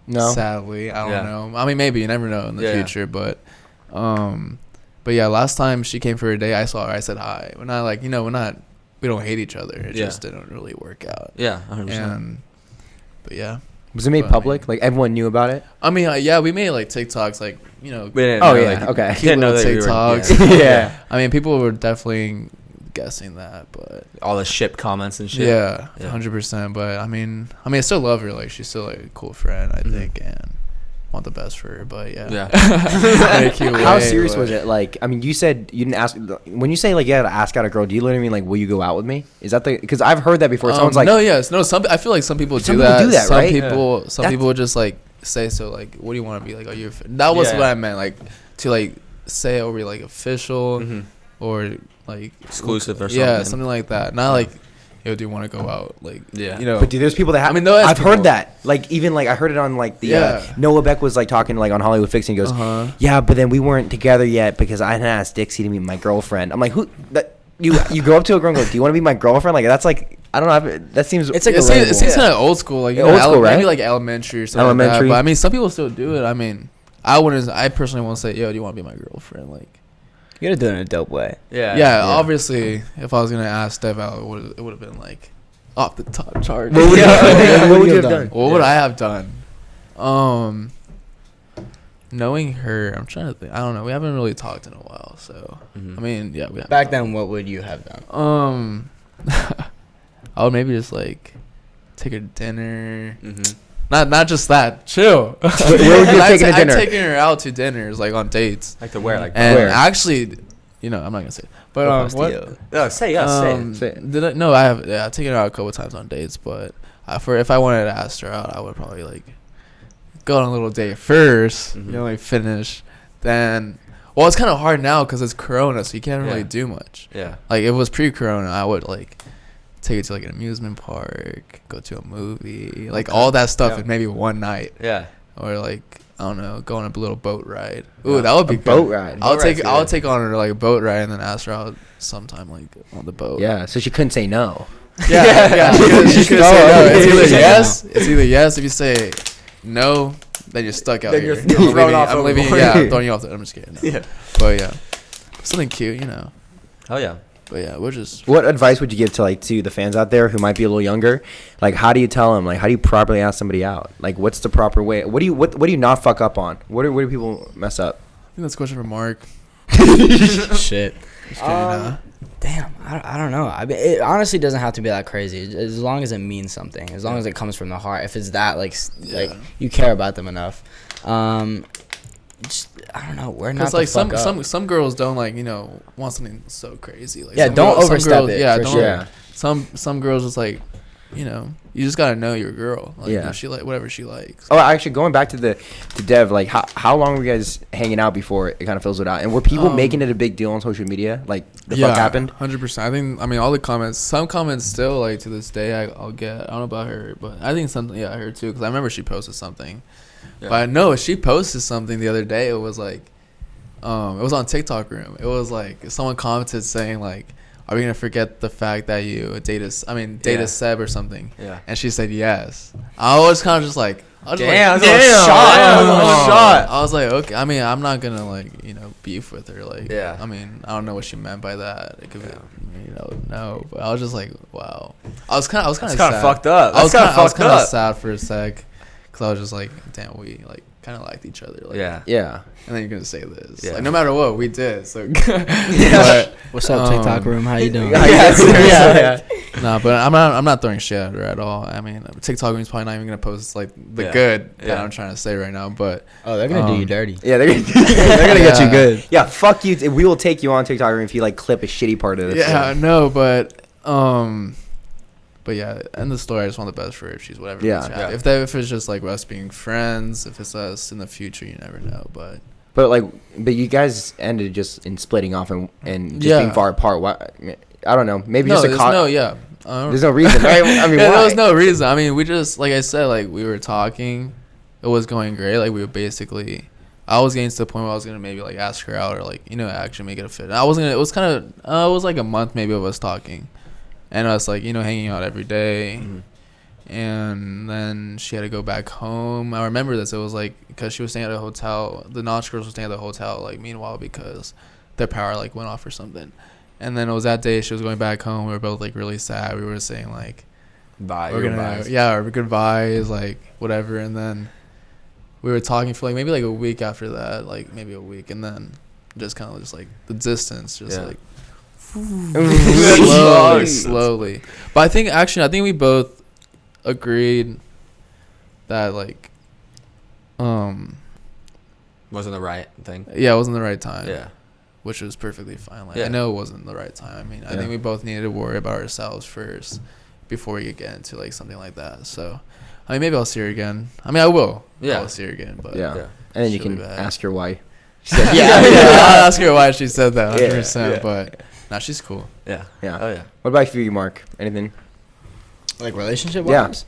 No. Sadly, I don't know. I mean, maybe you never know in the future, but yeah. Last time she came for a day, I saw her. I said hi. We're not like, we don't hate each other. It just didn't really work out. Yeah, 100%. But yeah. Was it made public? Like everyone knew about it? I mean, we made like TikToks, like, We didn't know, okay. cute Didn't know little that we were- TikToks. Yeah. I mean, people were definitely guessing that, but all the ship comments and shit. yeah, 100%. But I mean, I still love her. Like, she's still like a cool friend, I think, and want the best for her. But yeah. In a cute How way, serious but- was it? Like, I mean, you said you didn't ask. When you say like you had to ask out a girl, do you literally mean like, will you go out with me? Is that the? Because I've heard that before. Someone's like, no, yes, no. I feel like some people Some do people that. do that, some right? people, some That's- people just like say so. Like, what do you want to be? Like, are you? That was what I meant. Like, to like say it over like official or like Exclusive or something. Yeah, something like that. Not like, yo, do you want to go out? Like, But dude, there's people that have. I mean, those I've people- heard that. Like, even like I heard it on like the Noah Beck was like talking like on Hollywood Fixing. He goes, yeah, but then we weren't together yet because I hadn't asked Dixie to be my girlfriend. I'm like, who? That you go up to a girl and go, do you want to be my girlfriend? Like, that's like, I don't know. That seems. It's like it seems kind of old school. Like, Old school, right? Maybe like elementary or something. Elementary. Like that. But I mean, some people still do it. I mean, I personally won't say, yo, do you want to be my girlfriend? Like. You gotta do it in a dope way. Yeah, obviously, if I was gonna ask Dev out, it would have been like off the top chart. What would, what would you have done? What would I have done? Knowing her, I'm trying to think. I don't know. We haven't really talked in a while, so I mean, we have. Back then, what would you have done? I would maybe just like take her to dinner. Not just that. Chill. Where would you take her to dinner? I've taken her out to dinners, like on dates. Like to where? Like And where? actually, I'm not gonna say it. But what? say Say it. Did I? No, I have. Yeah, I've taken her out a couple times on dates, but if I wanted to ask her out, I would probably like go on a little date first. Like finish, then. Well, it's kind of hard now because it's Corona, so you can't really do much. Yeah. Like if it was pre-Corona, I would like take it to like an amusement park, go to a movie, like all that stuff in maybe one night. Yeah. Or like, I don't know, go on a little boat ride. Ooh, that would be A good. boat ride. I'll ride's take on her like a boat ride and then ask her out sometime like on the boat. Yeah, so she couldn't say no. Yeah. She could go. say no. It's either Say yes. It's either yes. If you say no, then you're stuck out Then here. you're thrown off I'm leaving. overboard. Yeah, I'm throwing you off. I'm just kidding. No. Yeah. But yeah, something cute, Oh yeah. But yeah, we're just. What advice would you give to the fans out there who might be a little younger? Like, how do you tell them? Like, how do you properly ask somebody out? Like, what's the proper way? What do you not fuck up on? Where do people mess up? I think that's a question for Mark. Shit. Just kidding, nah. Damn, I don't know. I mean, it honestly doesn't have to be that crazy. As long as it means something, as long as it comes from the heart. If it's that like you care about them enough, just, I don't know. We're not. Because like the fuck up. some girls don't like want something so crazy. Like Yeah, some don't girls- some overstep girls- it, Yeah, for don't. sure. Some girls just like you just gotta know your girl. Like, Yeah. if she like whatever she likes. Oh, actually, going back to Dev, like how long were you guys hanging out before it kind of fizzled out? And were people making it a big deal on social media? Like the fuck happened? 100%. I think. I mean, all the comments. Some comments still like to this day. I'll get. I don't know about her, but I think something. Yeah, her too. Because I remember she posted something. Yeah. But I know she posted something the other day. It was like, it was on TikTok room. It was like someone commented saying like, "Are we gonna forget the fact that you dated Seb or something?" Yeah. And she said yes. I was kind of just like, Damn, like, that's a shot. That's a shot. I was like, okay. I mean, I'm not gonna like beef with her. Like, Yeah. I mean, I don't know what she meant by that. It could be, no. But I was just like, wow. I was kind of It's sad. kind of fucked up. I was That's kind kind of of sad for a sec, because I was just like, damn, we like kind of liked each other. Like, Yeah. Yeah. And then you're gonna say this. Yeah. Like, no matter what, we did. So. Yeah. What's up, TikTok room? How you doing? Yeah. No, but I'm not throwing shit at her at all. I mean, TikTok is probably not even gonna post like the Yeah. good that Yeah. I'm trying to say right now. But Oh, they're gonna do you dirty. Yeah, they're gonna get you good. Yeah, fuck you. We will take you on TikTok if you like clip a shitty part of it. yeah, no, but yeah, end the story. I just want the best for her. If she's whatever. Yeah. makes her happy. If it's just like us being friends, if it's us in the future, you never know. But But you guys ended just in splitting off and just Yeah. being far apart. Why? I don't know. Maybe no, just a there's con- yeah. There's no reason, right? I mean, Yeah, why? there was no reason. I mean, we just, like I said, like we were talking. It was going great. Like we were basically, I was getting to the point where I was gonna maybe like ask her out or like actually make it a fit. And I wasn't gonna. It was kind of. It was like a month maybe of us talking, and us like hanging out every day. And then she had to go back home. I remember this. It was like because she was staying at a hotel. The Notch girls were staying at the hotel. Like meanwhile, because their power like went off or something. And then it was that day she was going back home. We were both like really sad. We were saying like, Bye. we're gonna our goodbyes, like whatever. And then we were talking for like maybe like a week after that, like maybe a week, and then just kind of just like the distance, just like slowly. But I think we both agreed that like Wasn't the right thing. yeah, it wasn't the right time. Yeah. Which was perfectly fine. Like Yeah. I know it wasn't the right time. I mean, I think we both needed to worry about ourselves first before we could get into like something like that. So, I mean, maybe I'll see her again. I mean, I will. Yeah. I'll see her again. But Yeah. Yeah. And then you She'll can be back. ask her why. yeah. I'll ask her why she said that. 100%. Yeah. But nah, she's cool. Yeah. Yeah. Oh yeah. What about you, Mark? Anything? Like relationship Yeah. wise?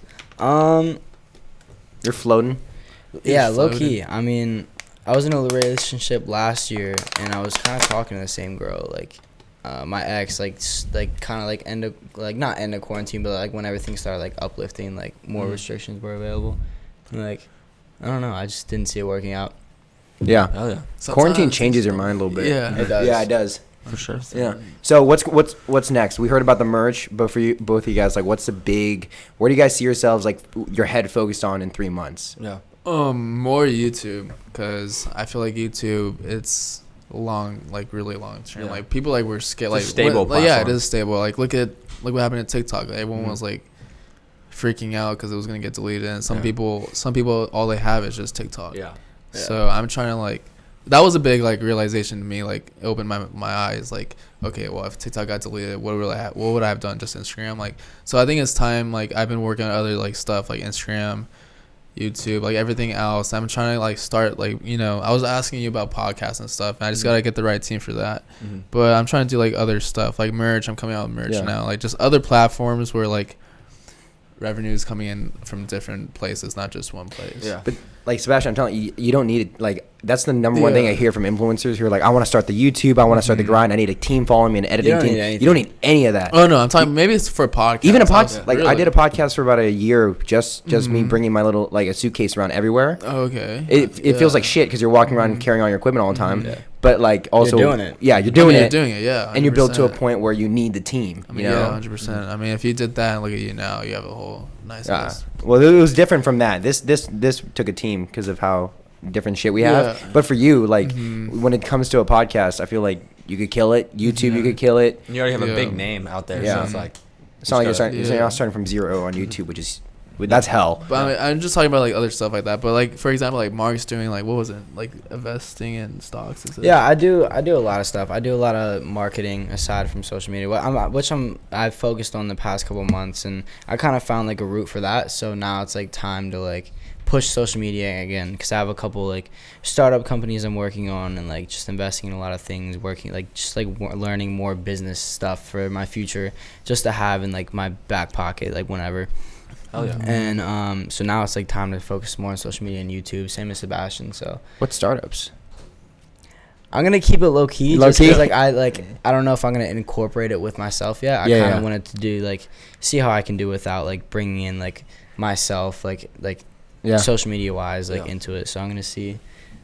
You're floating. Yeah, low floating. key. I mean, I was in a relationship last year, and I was kind of talking to the same girl. Like, my ex, like kind of like not end of quarantine, but like when everything started like uplifting, like more restrictions were available. And, like, I don't know. I just didn't see it working out. Yeah. Oh yeah. Quarantine Sometimes changes it's- your mind a little bit. Yeah. It does. Yeah, it does. For sure. Yeah. So what's next? We heard about the merch, but for you, both of you guys, like, what's the big? Where do you guys see yourselves, like, your head focused on in 3 months? Yeah. More YouTube, because I feel like YouTube, it's long, like really long term. Yeah. Like people like were scared. Like It's a stable yeah, it platform. is stable. Like look what happened at TikTok. Like, everyone was like freaking out because it was gonna get deleted, and some people all they have is just TikTok. Yeah. So I'm trying to like. That was a big like realization to me. Like it opened my eyes. Like, okay, well, if TikTok got deleted, what would I have done? Just Instagram. Like, so I think it's time. Like I've been working on other like stuff like Instagram, YouTube, like everything else. I'm trying to like start like I was asking you about podcasts and stuff, and I just gotta get the right team for that. But I'm trying to do like other stuff like merch. I'm coming out with merch now. Like just other platforms where like revenue is coming in from different places, not just one place. Yeah. But like Sebastian, I'm telling you, you don't need it. Like that's the number one thing I hear from influencers who are like, I want to start the YouTube, I want to start the grind, I need a team following me, an editing don't team. need anything. You don't need any of that. Oh no, I'm talking. Maybe it's for a podcast. Even a podcast, like I Really? did a podcast for about a year, just me bringing my little like a suitcase around everywhere. Oh, okay. It feels like shit because you're walking around and carrying all your equipment all the time. But like also, doing it. Yeah, you're doing You're it. doing it, yeah. And you build to a 100%. point where you need the team. I mean, you know? yeah, 100%. I mean, if you did that and look at you now, you have a whole nice. Yeah. ass- Well, it was different from that. This took a team because of how different shit we have. Yeah. But for you, like when it comes to a podcast, I feel like you could kill it. YouTube, you could kill it. You already have a Yeah. big name out there, Yeah. so it's like It's not like Just you're gotta- starting from zero on YouTube, which is That's hell. But I mean, I'm just talking about like other stuff like that. But like for example, like Mark's doing like what was it like investing in stocks and stuff. Yeah, I do a lot of stuff. I do a lot of marketing aside from social media, I've focused on the past couple months, and I kind of found like a route for that. So now it's like time to like push social media again, because I have a couple like startup companies I'm working on, and like just investing in a lot of things, working like just like learning more business stuff for my future, just to have in like my back pocket like whenever. Oh yeah. And so now it's like time to focus more on social media and YouTube. Same as Sebastian. So What startups? I'm gonna keep it low key. Low Just key? 'cause, like I don't know if I'm gonna incorporate it with myself yet. I kind of wanted to do like see how I can do without like bringing in like myself like social media wise like into it. So I'm gonna see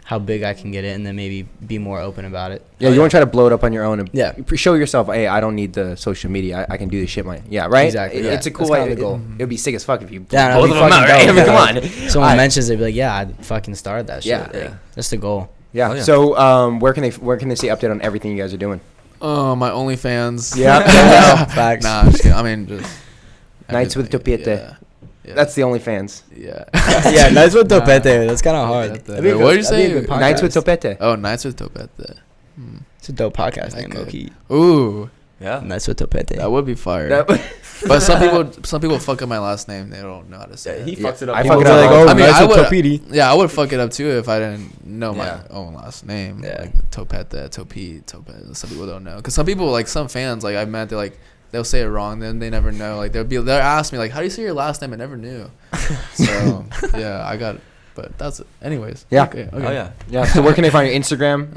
how big I can get it, and then maybe be more open about it. Yeah, you want to try to blow it up on your own and Yeah. show yourself, hey, I don't need the social media. I can do this shit. Right? Exactly. It's a cool That's kinda way. the goal. It would be sick as fuck if you Yeah, no, both it'd of be them out, fucking right? I mean, dope. come on. Someone Alright. mentions it, be like, yeah, I'd fucking start that shit. Yeah. Like, Yeah. that's the goal. Yeah. Oh, yeah. So where can they see update on everything you guys are doing? My OnlyFans. Yeah. Facts. Nah, I'm just kidding. I mean, just Nights with everything. Topete. Yeah. That's the OnlyFans. Yeah. Yeah, nice with Topete. That's kind of hard. Topete. That'd be a Wait, what good- did you that'd be a say? good podcast. Nights with Topete. Oh, Nights with Topete. It's a dope podcast name, Okay. low key. Ooh, Yeah. Nights with Topete. that would be fire. That- But some people fuck up my last name. They don't know how to say it. He fucks it up. I People fuck it be up. like, oh, I mean, nice I with would- Topete. Yeah, I would fuck it up too if I didn't know my Yeah. own last name. Yeah. Like Topete, Topete. Some people don't know. Cause some people, like some fans, like I met, they'll say it wrong, then they never know. Like they'll ask me like, how do you say your last name? I never knew. So yeah, I got it. But that's it. Anyways. Yeah. Okay. Oh yeah. Yeah. So where can they find your Instagram?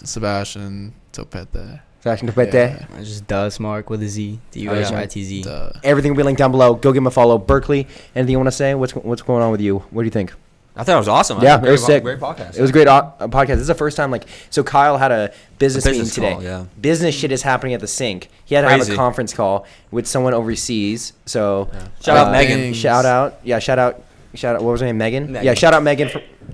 Sebastian Topete. Sebastian Topete. Yeah. It's just Does Mark with a Z. DUSITZ. Duh. Everything will be linked down below. Go give him a follow. Berkeley, anything you want to say? What's going on with you? What do you think? I thought it was awesome. Yeah, Great it was sick. Great podcast. It was a great podcast. This is the first time, so Kyle had a business meeting today. call, yeah. Business shit is happening at TheSync. He had to have Crazy. a conference call with someone overseas. So Shout out Megan. Shout out. What was her name? Megan? Megan. Yeah, shout out Megan.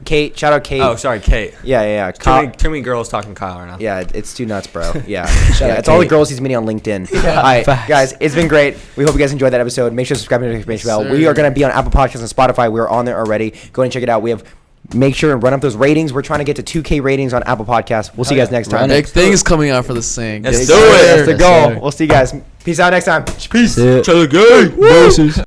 Kate. Shout out Kate. Oh, sorry, Kate. Yeah. Too many girls talking to Kyle right now. Yeah, it's too nuts, bro. Yeah. out It's all the Kate. girls he's meeting on LinkedIn. All right, guys, it's been great. We hope you guys enjoyed that episode. Make sure to subscribe to the notification bell. Yes, We sir. are going to be on Apple Podcasts and Spotify. We're on there already. Go ahead and check it out. Make sure and run up those ratings. We're trying to get to 2K ratings on Apple Podcasts. We'll see you guys next time. Big things coming out for the sync. Let's Yes, do sir. it. That's the Yes, goal. sir. We'll see you guys. Peace out next time. Peace. Yeah. Each other good. Deuces.